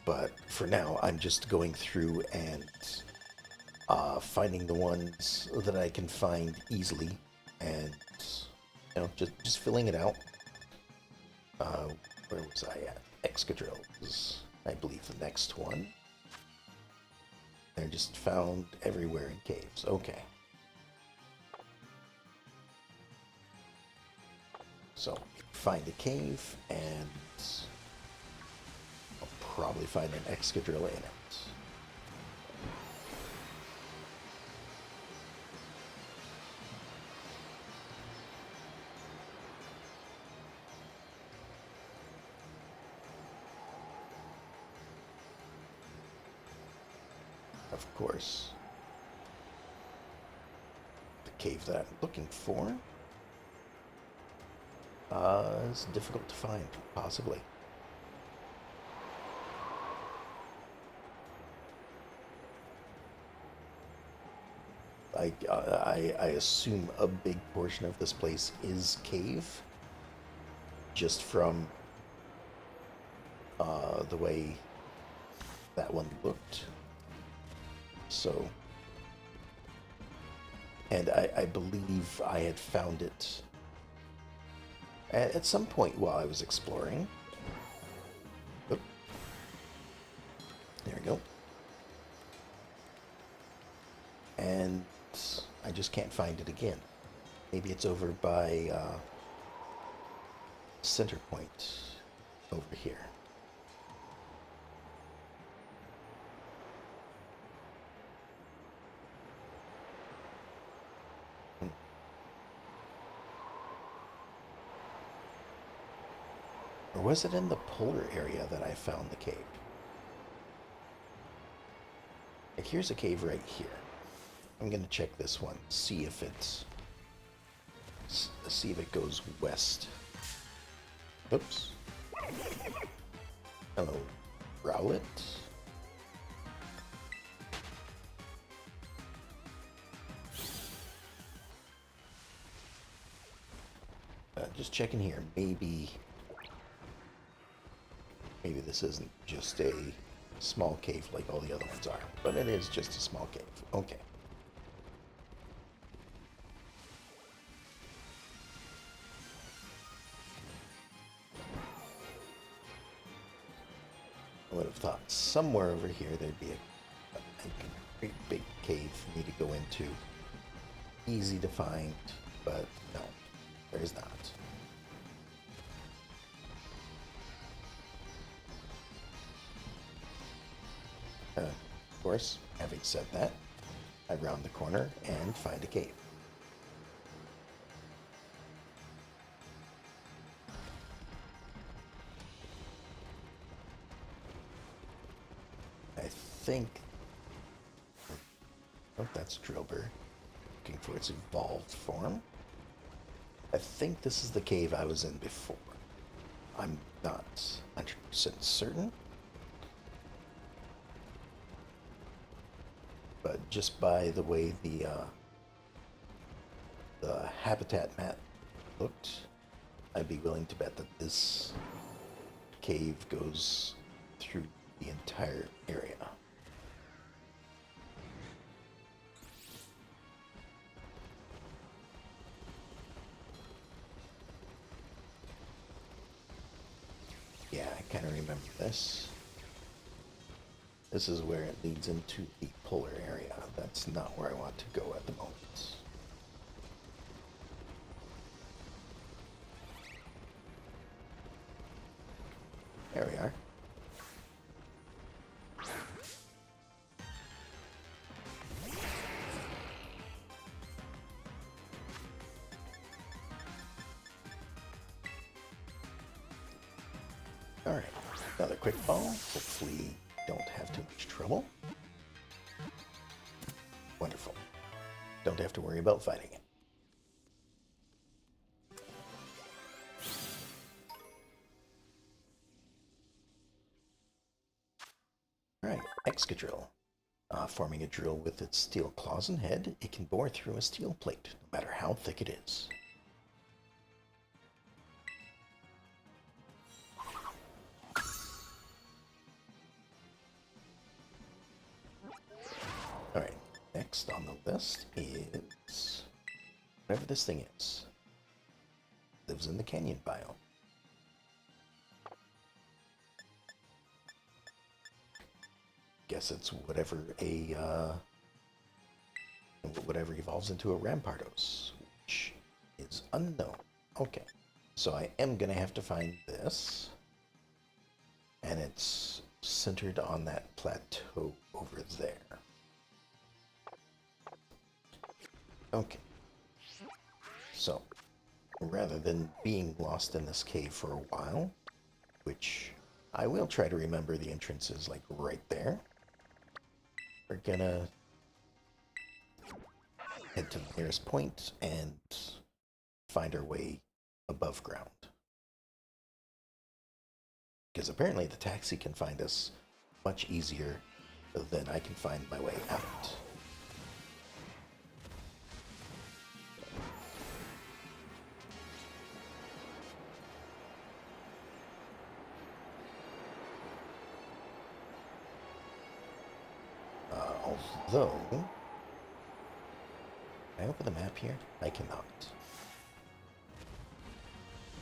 But for now, I'm just going through and finding the ones that I can find easily, and just filling it out. Where was I at? Excadrill is, I believe, the next one. They're just found everywhere in caves. Okay. So, find a cave, and I'll probably find an Excadrill in it. Of course, the cave that I'm looking for is difficult to find, possibly. I assume a big portion of this place is cave, just from the way that one looked. So, and I believe I had found it at some point while I was exploring. Oop. There we go. And I just can't find it again. Maybe it's over by Center Point over here. Or was it in the polar area that I found the cave? Like, here's a cave right here. I'm gonna check this one, see if it goes west. Oops. Hello, Rowlet. Just checking here. Maybe this isn't just a small cave like all the other ones are, but it is just a small cave. Okay. I would have thought somewhere over here there'd be a great big cave for me to go into. Easy to find, but no, there's not. Of course, having said that, I round the corner and find a cave. I think... Oh, that's Drillbur. Looking for its evolved form. I think this is the cave I was in before. I'm not 100% certain. But just by the way the habitat map looked, I'd be willing to bet that this cave goes through the entire area. Yeah, I kind of remember this. This is where it leads into the polar area. That's not where I want to go at the moment. There we are. Alright, another quick ball. Hopefully don't have too much trouble. Wonderful. Don't have to worry about fighting it. Alright, Excadrill. Forming a drill with its steel claws and head, it can bore through a steel plate, no matter how thick it is. Alright, next on the list is whatever this thing is. Lives in the canyon biome. Guess it's whatever evolves into a Rampardos, which is unknown. Okay, so I am gonna have to find this, and it's centered on that plateau over there. Okay, so rather than being lost in this cave for a while, which I will try to remember the entrance is like right there, we're gonna head to the nearest point and find our way above ground. Because apparently the taxi can find us much easier than I can find my way out. Although, can I open the map here? I cannot.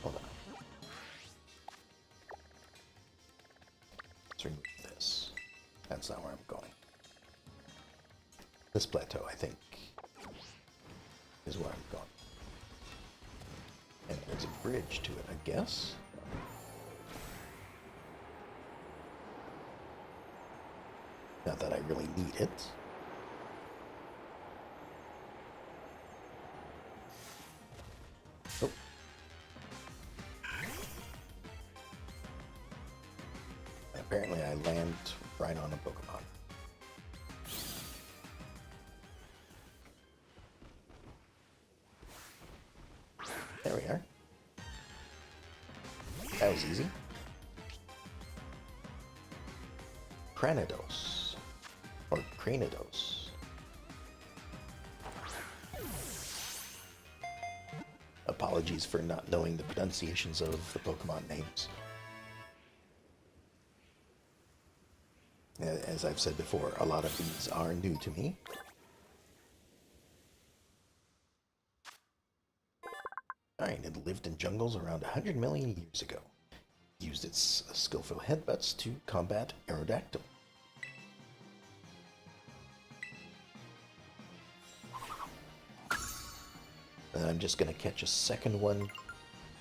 Hold on. Let's remove this. That's not where I'm going. This plateau, I think, is where I'm going. And there's a bridge to it, I guess. Not that I really need it. Oh. Apparently I land right on a Pokemon. There we are. That was easy. Cranidos. Or Cranidos. Apologies for not knowing the pronunciations of the Pokemon names. As I've said before, a lot of these are new to me. Alright, it lived in jungles around 100 million years ago. It used its skillful headbutts to combat Aerodactyl. And I'm just going to catch a second one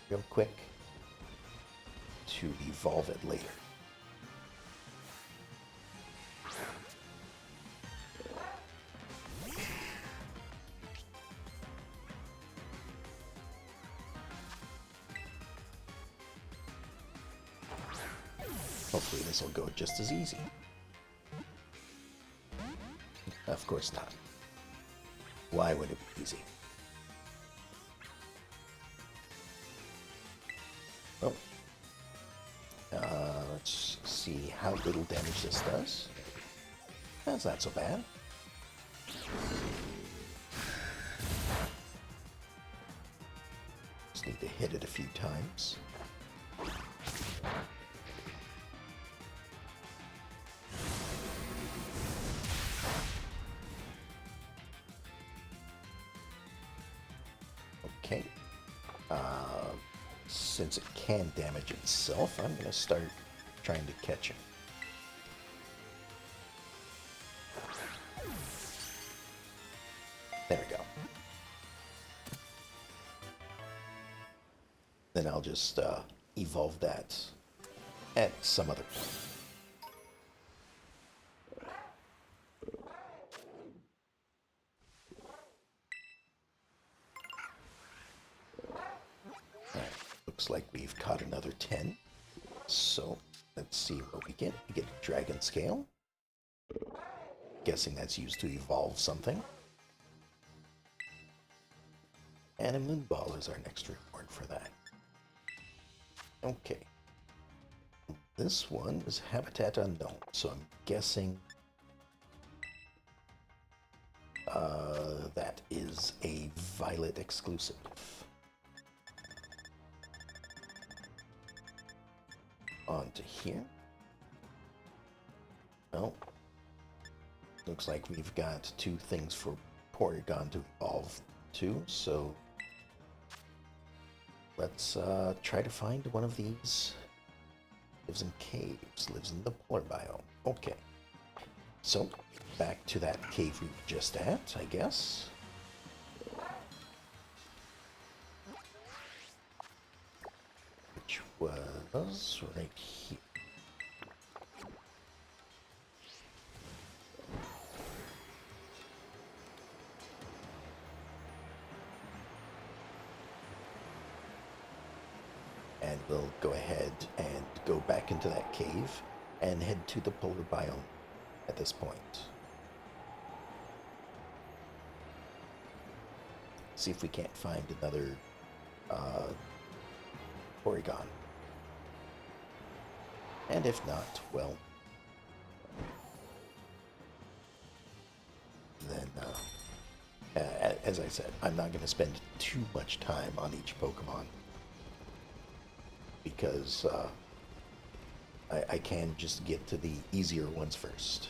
real quick to evolve it later. Hopefully this will go just as easy. Of course not. Why would it be easy? Oh. Let's see how little damage this does. That's not so bad. Just need to hit it a few times. Okay. Since it can damage itself, I'm going to start trying to catch him. There we go. Then I'll just evolve that at some other point. Looks like we've caught another 10. So let's see what we get. We get a dragon scale. Guessing that's used to evolve something. And a moon ball is our next reward for that. Okay. This one is habitat unknown, so I'm guessing That is a Violet exclusive. On to here. Well, looks like we've got 2 things for Porygon to evolve to, so let's try to find one of these. Lives in caves, lives in the polar biome. Okay, so back to that cave we were just at, I guess. Which was right here. And we'll go ahead and go back into that cave and head to the polar biome at this point. See if we can't find another Porygon. And if not, well, then, as I said, I'm not going to spend too much time on each Pokemon, because I can just get to the easier ones first.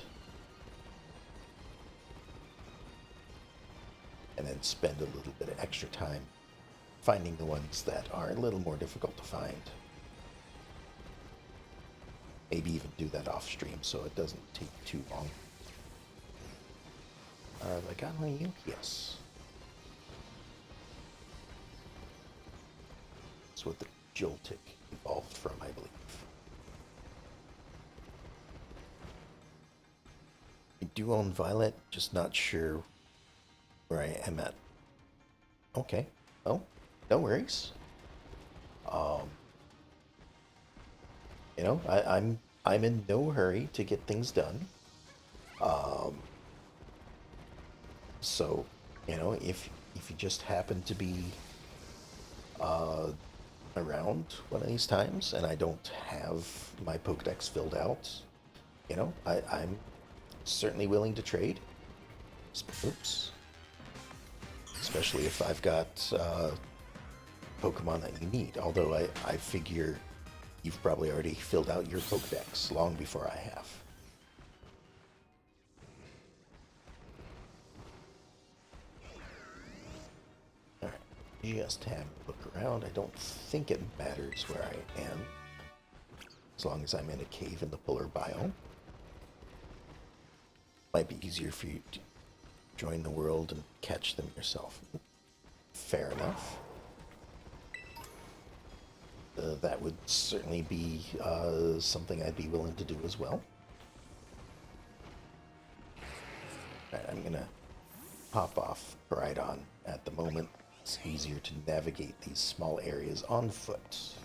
And then spend a little bit of extra time finding the ones that are a little more difficult to find. Maybe even do that off stream so it doesn't take too long. Have I got one of you? Yes. That's what the Joltik evolved from, I believe. I do own Violet, just not sure where I am at. Okay. Oh, no worries. You know, I'm in no hurry to get things done. So, you know, if you just happen to be around one of these times and I don't have my Pokedex filled out, you know, I'm certainly willing to trade. Oops. Especially if I've got Pokemon that you need. Although I figure you've probably already filled out your Pokedex long before I have. Alright, just have a look around. I don't think it matters where I am, as long as I'm in a cave in the polar biome. Might be easier for you to join the world and catch them yourself. Fair enough. That would certainly be something I'd be willing to do as well. Alright, I'm gonna hop off Brydon at the moment. It's easier to navigate these small areas on foot.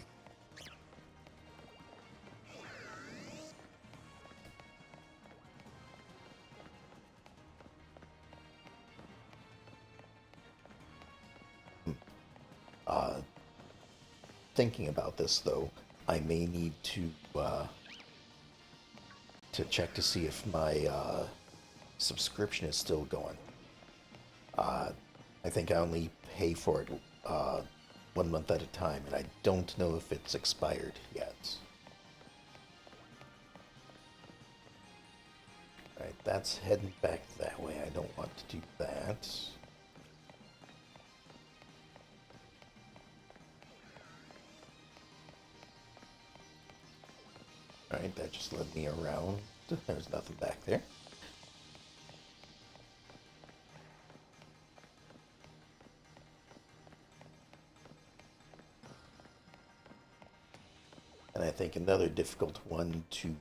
Thinking about this, though, I may need to check to see if my subscription is still going. I think I only pay for it 1 month at a time, and I don't know if it's expired yet. Alright, that's heading back that way. I don't want to do that. Alright, that just led me around. There's nothing back there. And I think another difficult one to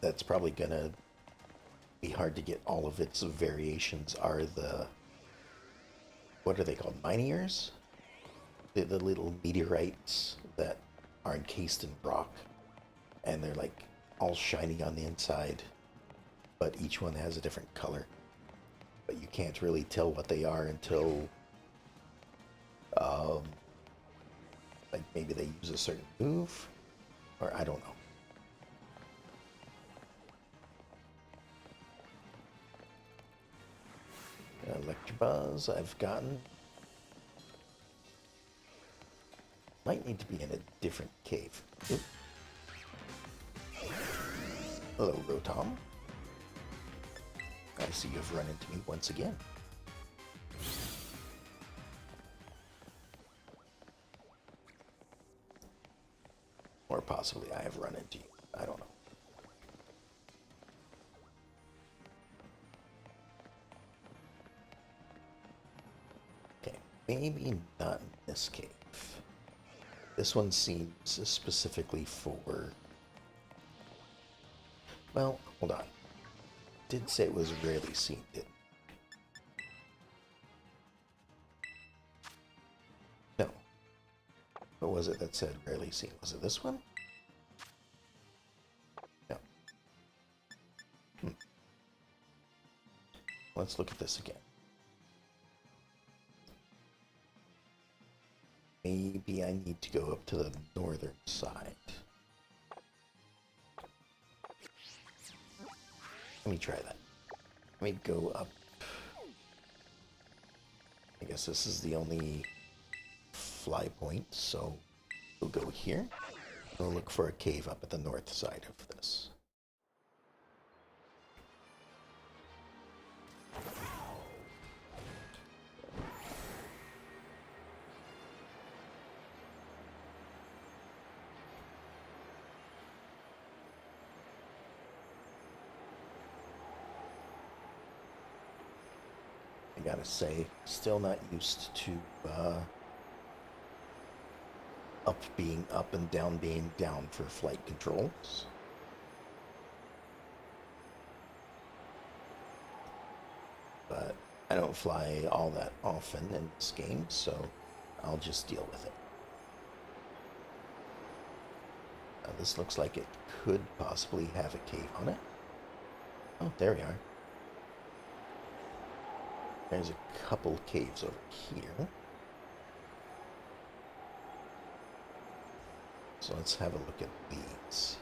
that's probably gonna be hard to get all of its variations are the, what are they called? Miniers? The little meteorites that are encased in rock. And they're like all shiny on the inside, but each one has a different color. But you can't really tell what they are until like maybe they use a certain move, or I don't know. buzz I've gotten. Might need to be in a different cave. Oop. Hello, Rotom. I see you've run into me once again. Or possibly I have run into you. I don't know. Okay, maybe not in this cave. This one seems specifically for... Well, hold on. Did say it was rarely seen, didn't it? No. What was it that said rarely seen? Was it this one? No. Let's look at this again. Maybe I need to go up to the northern side. Let me try that. Let me go up. I guess this is the only fly point, so we'll go here. We'll look for a cave up at the north side of this. I gotta say, still not used to up being up and down being down for flight controls. But I don't fly all that often in this game, so I'll just deal with it. Now, this looks like it could possibly have a cave on it. Oh, there we are. There's a couple caves over here. So let's have a look at these.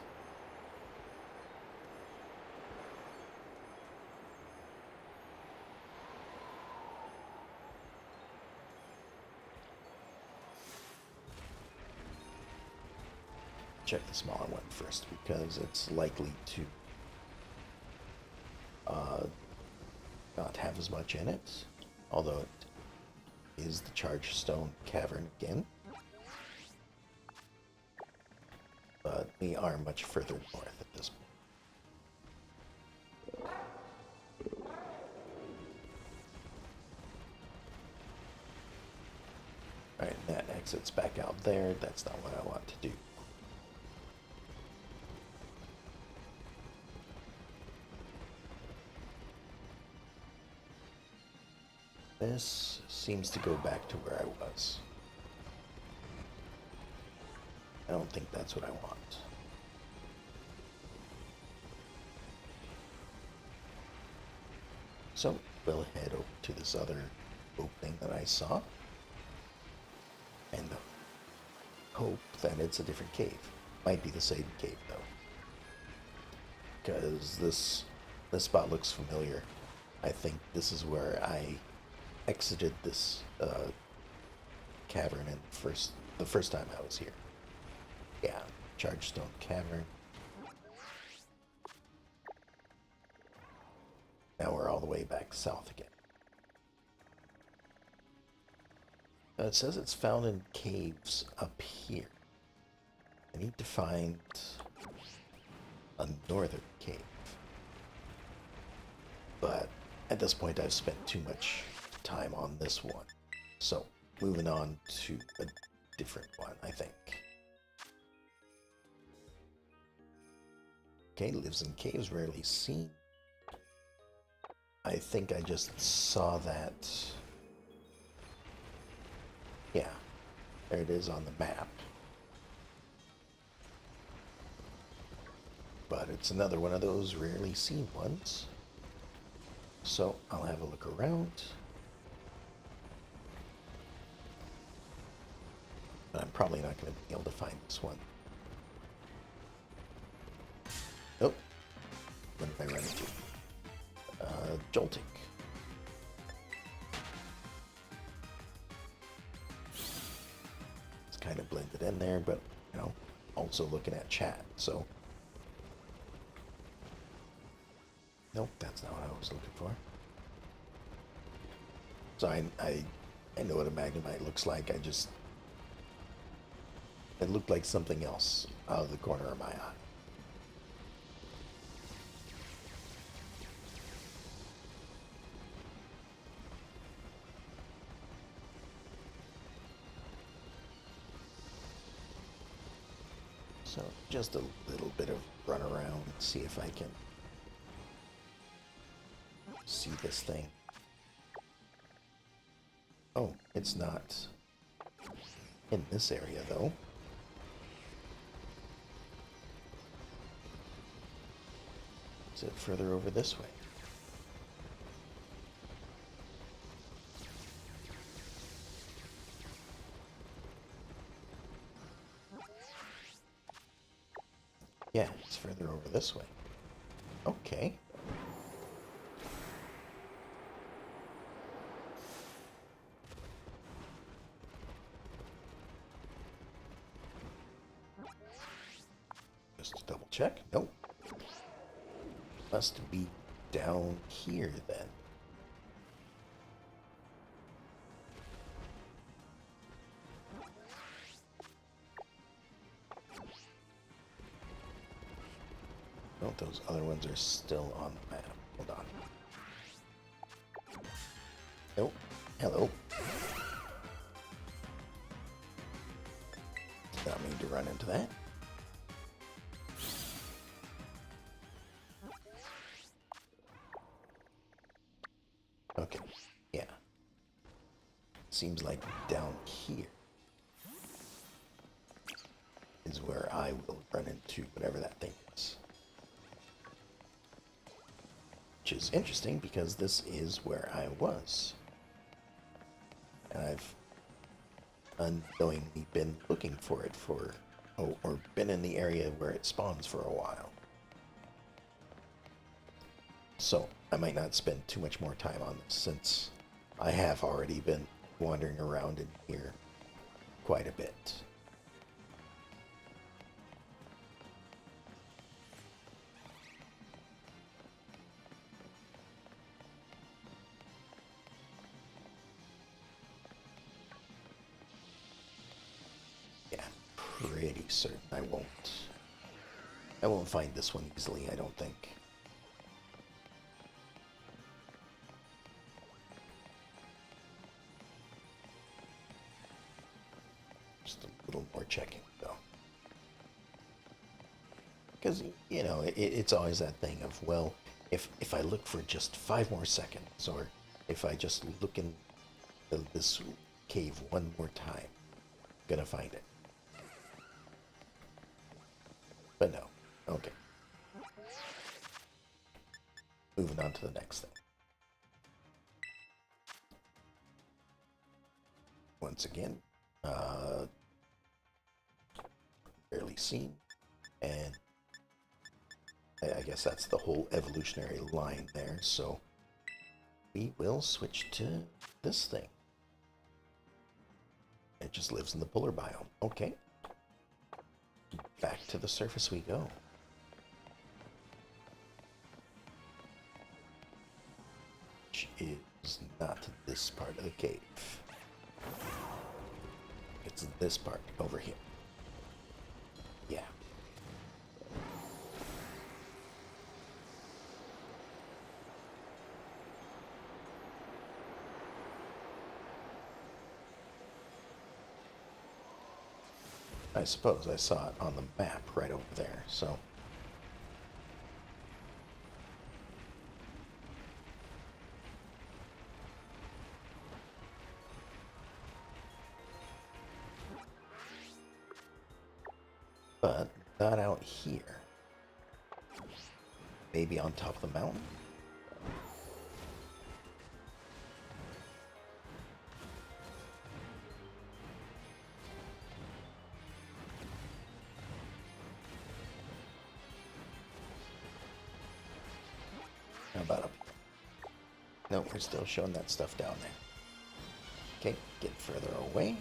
Check the smaller one first because it's likely to not have as much in it, although it is the Charge Stone Cavern again. But we are much further north at this point. Alright, that exits back out there. That's not what I want to do. This seems to go back to where I was. I don't think that's what I want. So we'll head over to this other opening that I saw and hope that it's a different cave. Might be the same cave though, because this spot looks familiar. I think this is where I exited this cavern in the first time I was here. Yeah, Charge Stone Cavern. Now we're all the way back south again. It says it's found in caves up here. I need to find a northern cave. But at this point I've spent too much time on this one. So, moving on to a different one, I think. Okay, lives in caves, rarely seen. I think I just saw that. Yeah, there it is on the map. But it's another one of those rarely seen ones. So, I'll have a look around. But I'm probably not going to be able to find this one. Nope. What did I run into? Jolting. kind of blended in there, but, you know, also looking at chat, so. Nope, that's not what I was looking for. So I know what a Magnemite looks like. It looked like something else out of the corner of my eye. So just a little bit of run around and see if I can see this thing. Oh, it's not in this area though. Is it further over this way? Yeah, it's further over this way. Okay. Just to double check. Nope. Must be down here then. No, those other ones are still on the map. Hold on. Nope. Hello. Did not mean to run into that. Okay. Yeah. Seems like down here is where I will run into whatever that thing is. Which is interesting because this is where I was. And I've unknowingly been looking for it for, or been in the area where it spawns for a while. So I might not spend too much more time on this since I have already been wandering around in here quite a bit. Yeah, pretty certain I won't find this one easily, I don't think. Just a little more checking, though. Because, you know, it's always that thing of, well, if I look for just 5 more seconds, or if I just look in this cave one more time, I'm gonna find it. But no. Okay. Moving on to the next thing. Once again, barely seen, and I guess that's the whole evolutionary line there, so we will switch to this thing. It just lives in the polar biome. Okay. Back to the surface we go. Which is not this part of the cave. It's this part over here. Yeah. I suppose I saw it on the map right over there, so. But not out here. Maybe on top of the mountain? How about up? No, we're still showing that stuff down there. Okay, get further away.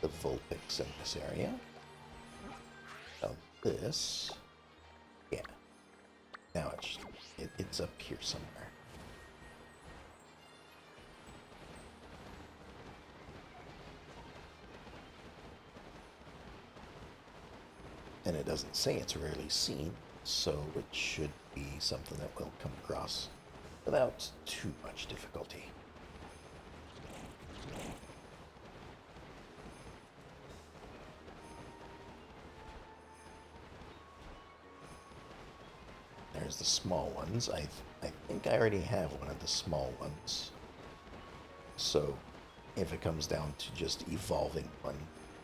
the Vulpix in this area. Now this, yeah. Now it's up here somewhere. And it doesn't say it's rarely seen, so it should be something that we'll come across without too much difficulty. There's the small ones. I think I already have one of the small ones. So if it comes down to just evolving one,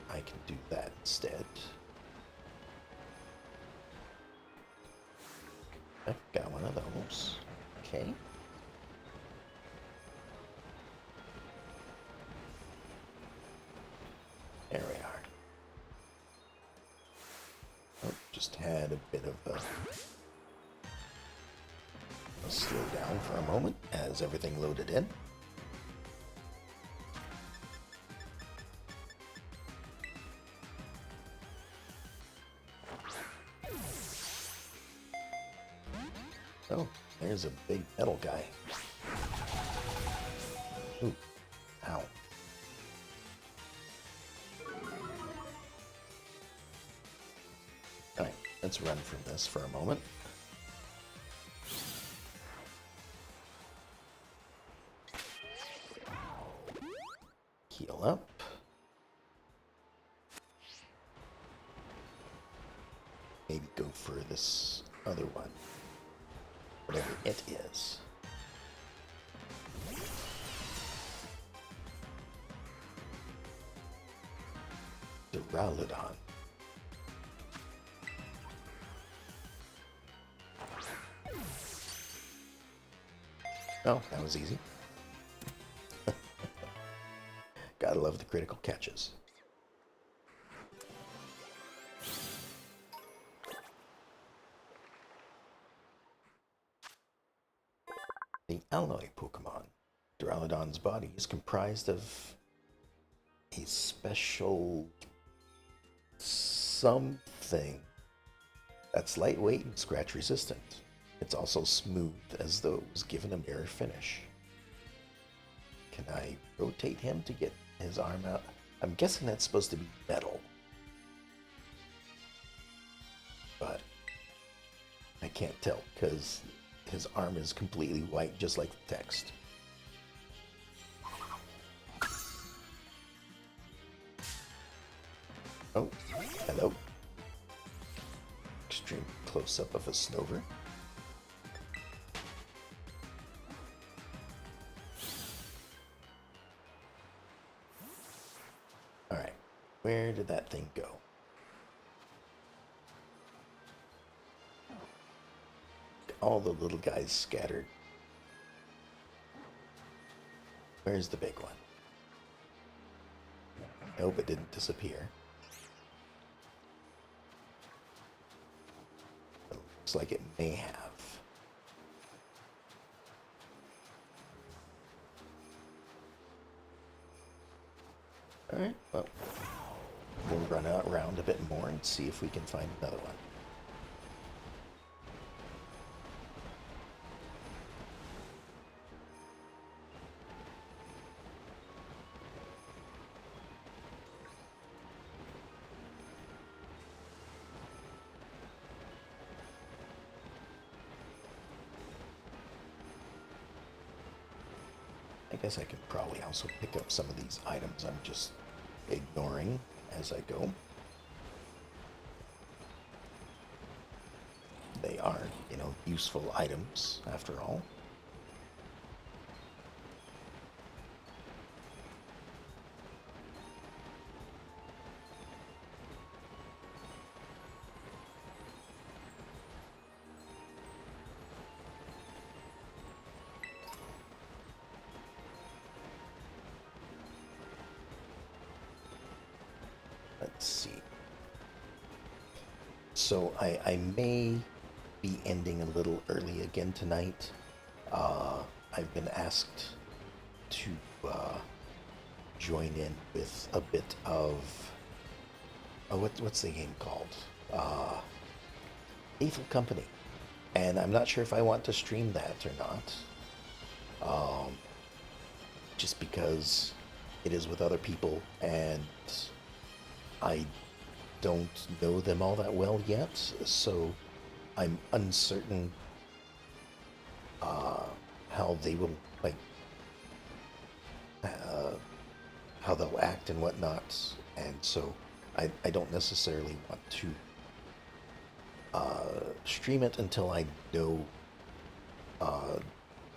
I can do that instead. I've got one of those. Okay. There we are. Oh, just had a bit of a slow down for a moment as everything loaded in. Oh, there's a big metal guy. Ooh, ow. Alright, let's run from this for a moment. Heal up. Maybe go for this other one. Whatever it is. Duraludon. Oh, that was easy. Gotta love the critical catches. The alloy Pokemon. Duraludon's body is comprised of a special something that's lightweight and scratch resistant. It's also smooth as though it was given a mirror finish. Can I rotate him to get his arm out? I'm guessing that's supposed to be metal. But I can't tell because his arm is completely white, just like the text. Oh, hello. Extreme close-up of a Snover. Alright, where did that thing go? All the little guys scattered. Where's the big one? Nope, it didn't disappear. It looks like it may have. Alright, well, we'll run out around a bit more and see if we can find another one. I guess I could probably also pick up some of these items I'm just ignoring as I go. They are, useful items after all. Let's see. So I may be ending a little early again tonight. I've been asked to join in with a bit of what's the game called? Lethal Company, and I'm not sure if I want to stream that or not. Just because it is with other people and I don't know them all that well yet, so I'm uncertain how they will how they'll act and whatnot, and so I don't necessarily want to stream it until I know a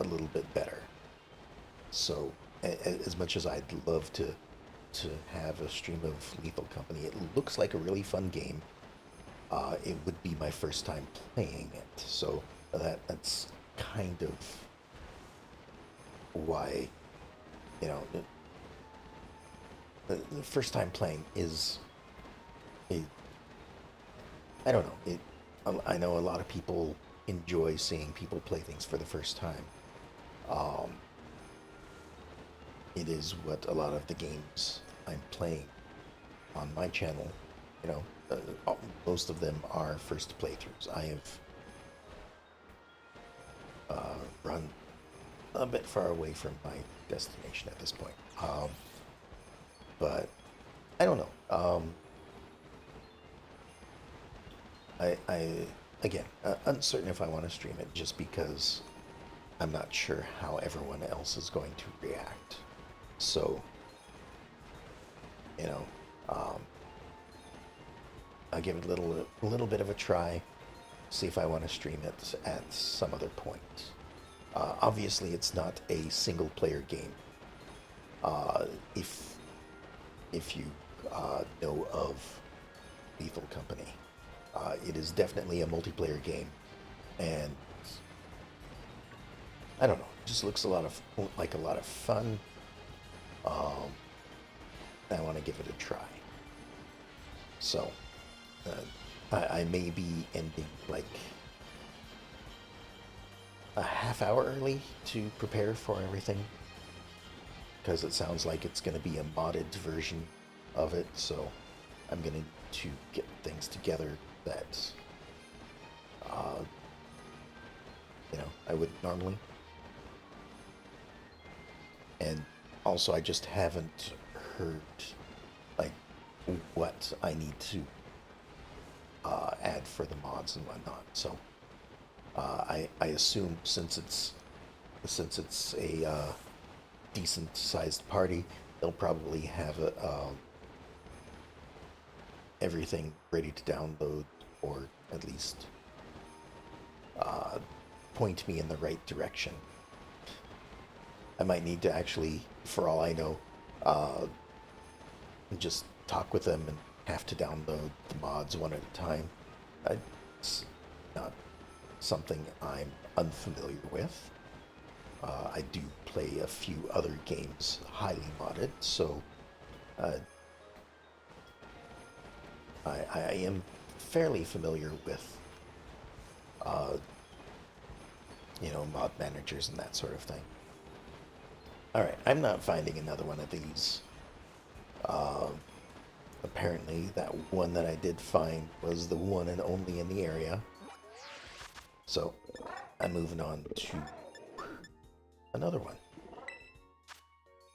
little bit better. So as much as I'd love to have a stream of Lethal Company, it looks like a really fun game. It would be my first time playing it, so that's kind of why, you know, the first time playing is a, I don't know, I know a lot of people enjoy seeing people play things for the first time. Um, it is what a lot of the games I'm playing on my channel, you know, most of them are first playthroughs. I have run a bit far away from my destination at this point. But I don't know. I again, uncertain if I want to stream it just because I'm not sure how everyone else is going to react. So, you know, I'll give it a little bit of a try, see if I want to stream it at some other point. Obviously, it's not a single player game. If you know of Lethal Company, it is definitely a multiplayer game, and I don't know, it just looks like a lot of fun. I want to give it a try. So, I may be ending like a half hour early to prepare for everything, because it sounds like it's going to be a modded version of it, so I'm going to get things together that, you know, I would normally. And also, I just haven't heard, like, what I need to add for the mods and whatnot. So, I assume since it's a decent-sized party, they'll probably have everything ready to download, or at least point me in the right direction. I might need to actually, for all I know, just talk with them and have to download the mods one at a time. It's not something I'm unfamiliar with. I do play a few other games highly modded, so I am fairly familiar with, you know, mod managers and that sort of thing. Alright, I'm not finding another one of these. Apparently, that one that I did find was the one and only in the area. So, I'm moving on to another one.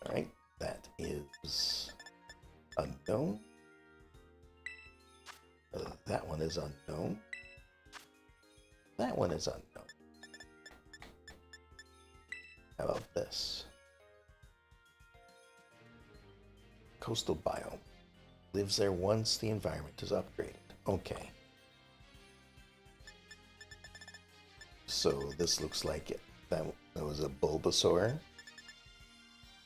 Alright, that is unknown. That one is unknown. That one is unknown. How about this? Coastal biome. Lives there once the environment is upgraded. Okay. So this looks like that was a Bulbasaur.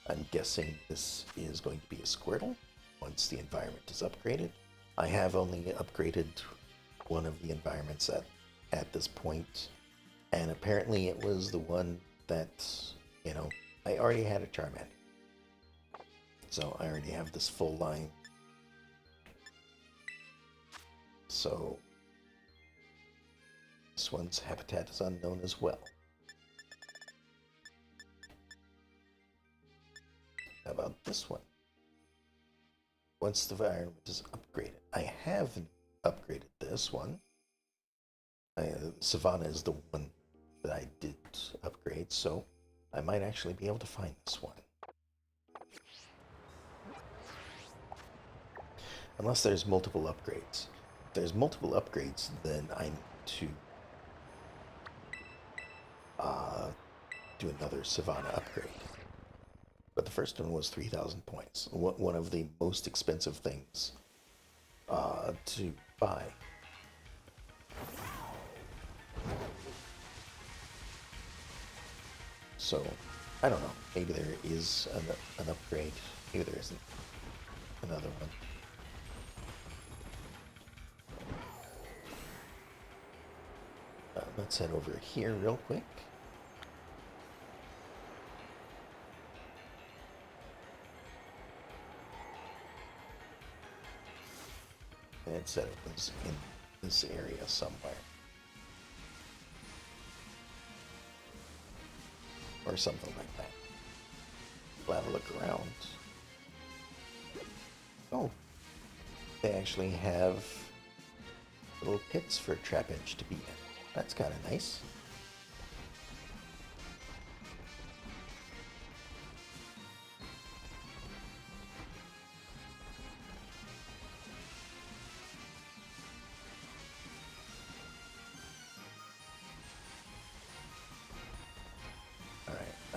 I'm guessing this is going to be a Squirtle once the environment is upgraded. I have only upgraded one of the environments at this point, and apparently it was the one that, you know, I already had a Charmander. So I already have this full line. So this one's habitat is unknown as well. How about this one? once the environment is upgraded. I have upgraded this one. Savannah is the one that I did upgrade, so I might actually be able to find this one. Unless there's multiple upgrades. If there's multiple upgrades, then I need to do another Savannah upgrade. But the first one was 3,000 points. One of the most expensive things to buy. So, I don't know. Maybe there is an upgrade. Maybe there isn't another one. Let's head over here real quick. And it said it was in this area somewhere. Or something like that. We'll have a look around. Oh, they actually have little pits for Trap Edge to be in. That's kind of nice.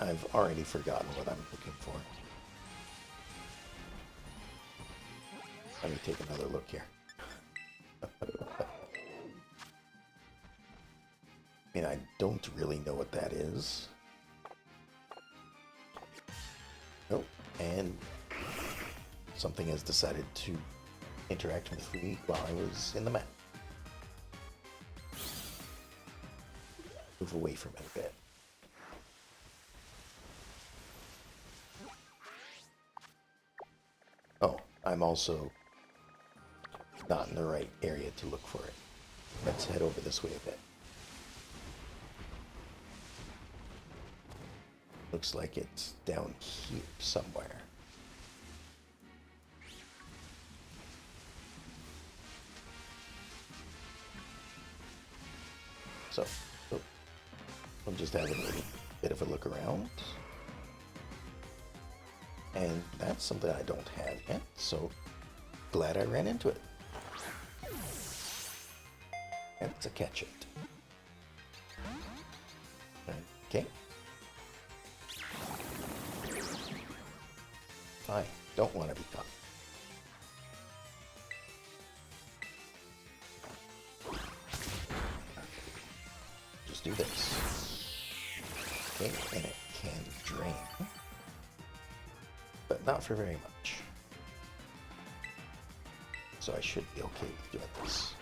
I've already forgotten what I'm looking for. Let me take another look here. I mean, I don't really know what that is. Oh, and something has decided to interact with me while I was in the map. Move away from it a bit. Oh, I'm also not in the right area to look for it. Let's head over this way a bit. Looks like it's down here somewhere. So, I'm just having a little bit of a look around. And that's something I don't have yet, so glad I ran into it. And it's a catch it. Okay. Fine, don't want to be caught. Just do this. Okay, and it can drain. But not for very much. So I should be okay with doing this.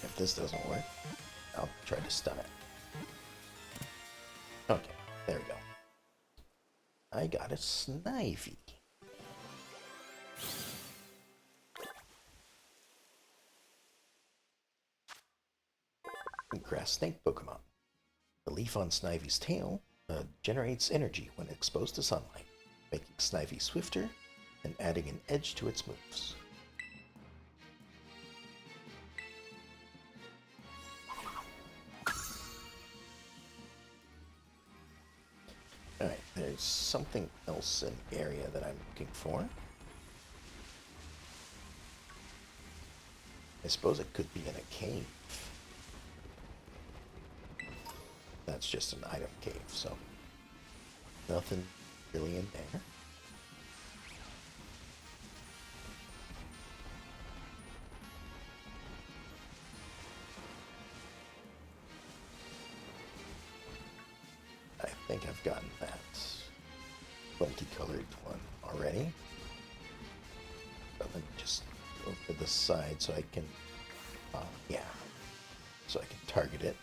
If this doesn't work, I'll try to stun it. Okay, there we go. I got a Snivy. Grass snake Pokemon. The leaf on Snivy's tail generates energy when exposed to sunlight, making Snivy swifter and adding an edge to its moves. Alright, there's something else in the area that I'm looking for. I suppose it could be in a cave. That's just an item cave, so nothing really in there. I think I've gotten that multicolored one already. But let me just go to the side so I can, yeah, so I can target it.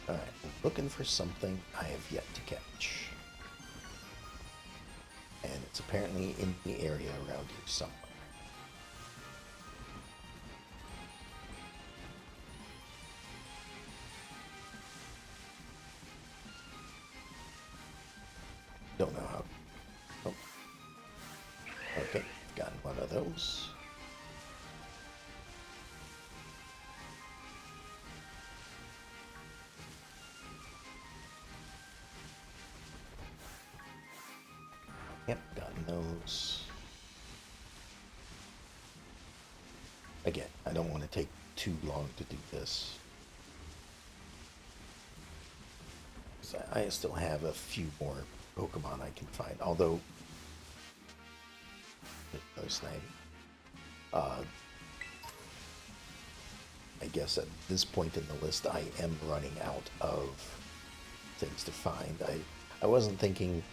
Alright, looking for something I have yet to catch. And it's apparently in the area around here somewhere. Don't know how. Oh. Okay, got one of those. Yep, got those. Again, I don't want to take too long to do this. I still have a few more Pokemon I can find, although no snag. I guess at this point in the list, I am running out of things to find. I wasn't thinking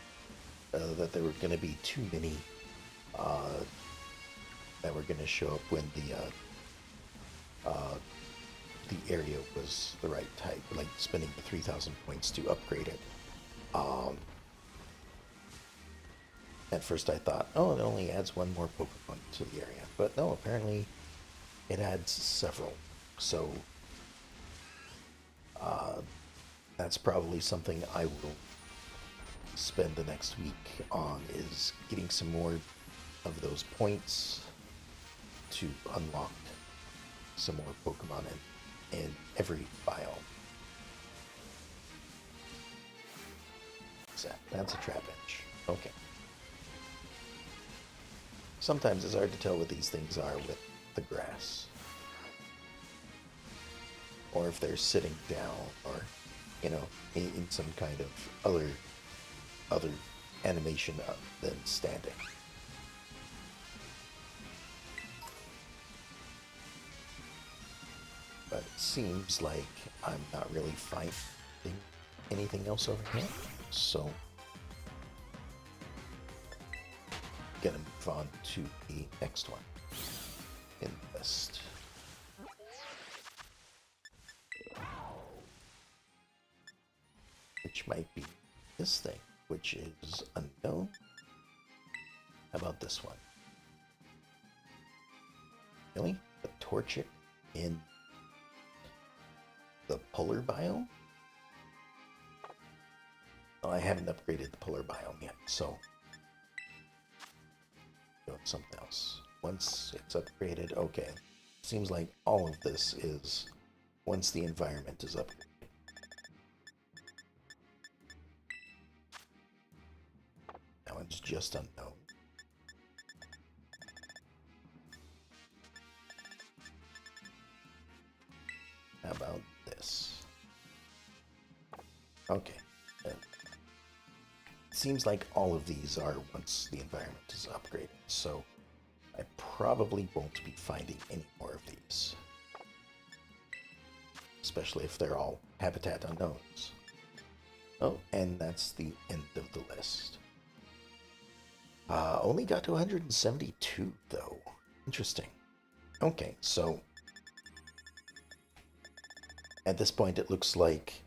that there were going to be too many that were going to show up when the area was the right type, like spending the 3,000 points to upgrade it. At first I thought, oh, it only adds one more Pokemon to the area. But no, apparently it adds several. So that's probably something I will spend the next week on, is getting some more of those points to unlock some more Pokemon in every biome. What's that? That's a Trapinch. Okay. Sometimes it's hard to tell what these things are with the grass. Or if they're sitting down, or, you know, in some kind of other animation than standing. But it seems like I'm not really finding anything else over here, so gonna move on to the next one in the list. Which might be this thing, which is unknown. How about this one? Really? A Torchic in the polar biome? Well, I haven't upgraded the polar biome yet, so doing something else. Once it's upgraded, okay. Seems like all of this is once the environment is upgraded. That one's just unknown. How about this? Okay. Seems like all of these are once the environment is upgraded, so I probably won't be finding any more of these. Especially if they're all habitat unknowns. Oh, and that's the end of the list. Only got to 172, though. Interesting. Okay, so at this point it looks like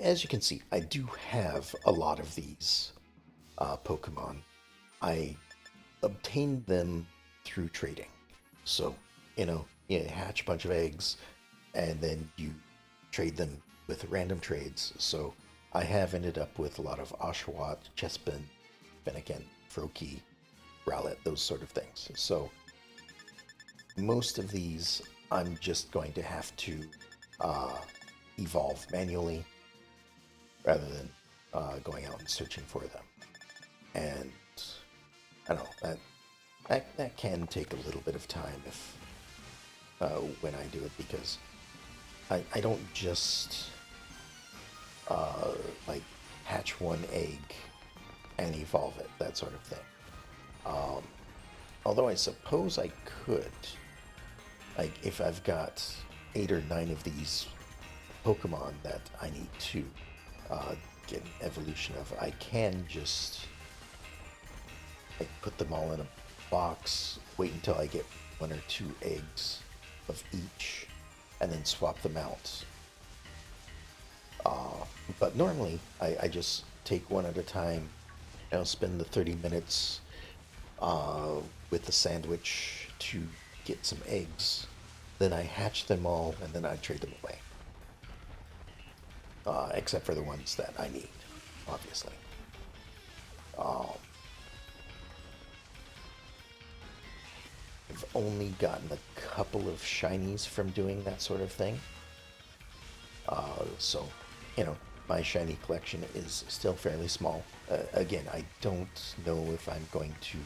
as you can see, I do have a lot of these Pokemon. I obtained them through trading. So, you hatch a bunch of eggs, and then you trade them with random trades. So I have ended up with a lot of Oshawott, Chespin, Fennekin, Froakie, Rowlet, those sort of things. So most of these I'm just going to have to evolve manually rather than going out and searching for them. And I don't know, that can take a little bit of time if when I do it, because I don't just like hatch one egg and evolve it, that sort of thing. Although I suppose I could, like if I've got 8 or 9 of these Pokemon that I need to get an evolution of, I can just like put them all in a box, wait until I get 1 or 2 eggs of each, and then swap them out But normally, I just take one at a time. I'll spend the 30 minutes with the sandwich to get some eggs. Then I hatch them all, and then I trade them away. Except for the ones that I need, obviously. Um, I've only gotten a couple of shinies from doing that sort of thing. So, you know, my shiny collection is still fairly small. Again, I don't know if I'm going to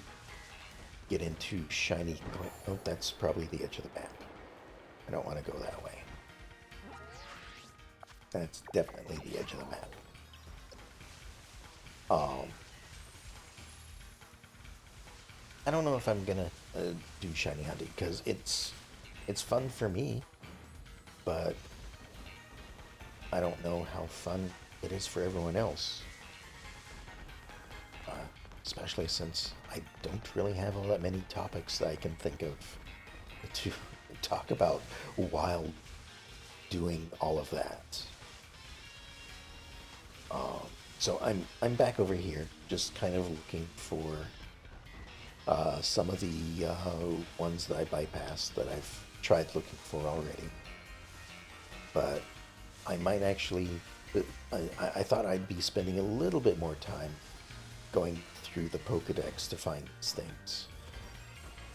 get into shiny. Oh, that's probably the edge of the map. I don't want to go that way. That's definitely the edge of the map. Um, I don't know if I'm gonna do shiny hunting because it's fun for me, but I don't know how fun it is for everyone else. Uh, Especially since I don't really have all that many topics that I can think of to talk about while doing all of that. So I'm back over here, just kind of looking for some of the ones that I bypassed that I've tried looking for already. But I might actually, I thought I'd be spending a little bit more time going through the Pokedex to find these things.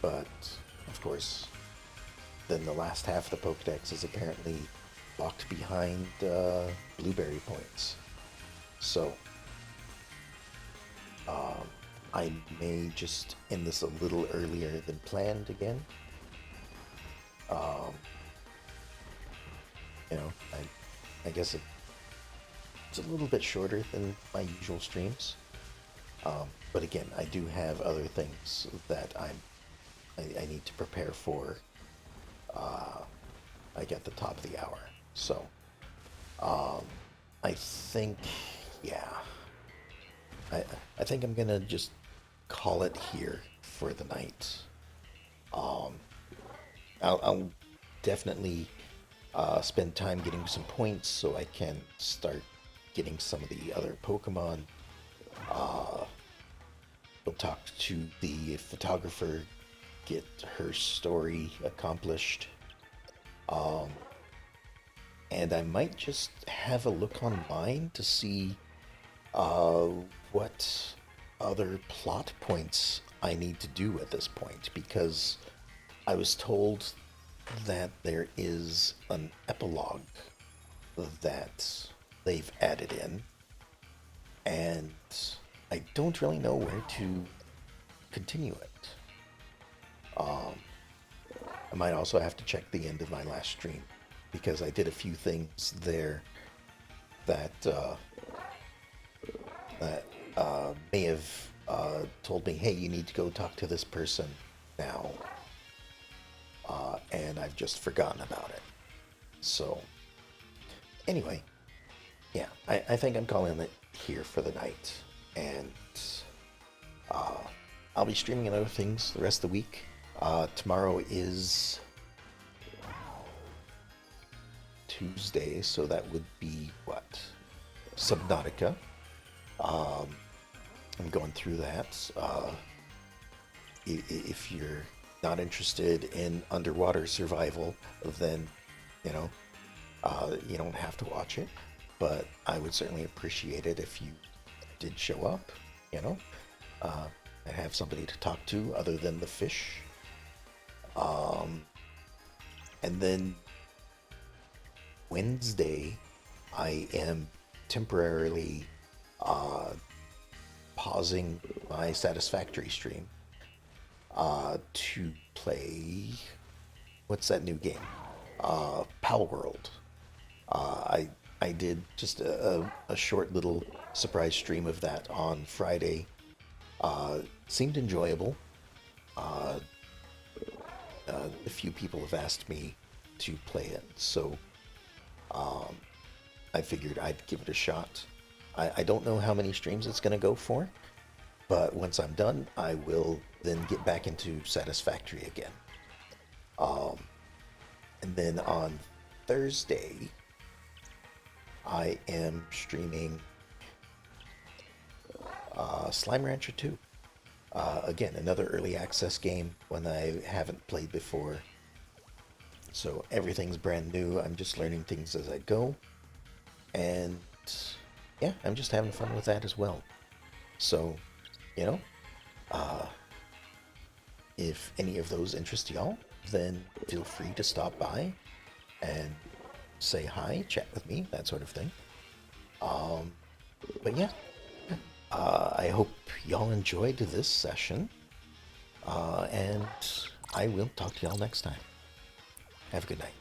But, of course, then the last half of the Pokedex is apparently locked behind blueberry points. So, I may just end this a little earlier than planned again. Um, you know, I guess it's a little bit shorter than my usual streams. But again, I do have other things that I need to prepare for. Like at the top of the hour. So, I think, yeah, I I think I'm gonna just call it here for the night. Um, I'll definitely spend time getting some points so I can start getting some of the other Pokemon. We'll talk to the photographer, get her story accomplished. Um, and I might just have a look online to see uh, what other plot points I need to do at this point because I was told that there is an epilogue that they've added in, and I don't really know where to continue it. Um, I might also have to check the end of my last stream because I did a few things there that may have told me, "Hey, you need to go talk to this person now," and I've just forgotten about it. So, anyway, yeah, I think I'm calling it here for the night, and uh, I'll be streaming and other things the rest of the week. Tomorrow is Tuesday, so that would be what? Subnautica. Um, I'm going through that. If you're not interested in underwater survival, then you know you don't have to watch it. But I would certainly appreciate it if you did show up. You know, and have somebody to talk to other than the fish. And then Wednesday, I am temporarily pausing my Satisfactory stream to play. What's that new game? Pal World. I did just a short little surprise stream of that on Friday. Seemed enjoyable. A few people have asked me to play it, so I figured I'd give it a shot. I don't know how many streams it's going to go for, but once I'm done, I will then get back into Satisfactory again. And then on Thursday, I am streaming Slime Rancher 2. Again, another early access game, one I haven't played before. So everything's brand new. I'm just learning things as I go. And yeah, I'm just having fun with that as well. So, you know, uh, if any of those interest y'all, then feel free to stop by and say hi, chat with me, that sort of thing. Um, but yeah, I hope y'all enjoyed this session, and I will talk to y'all next time. Have a good night.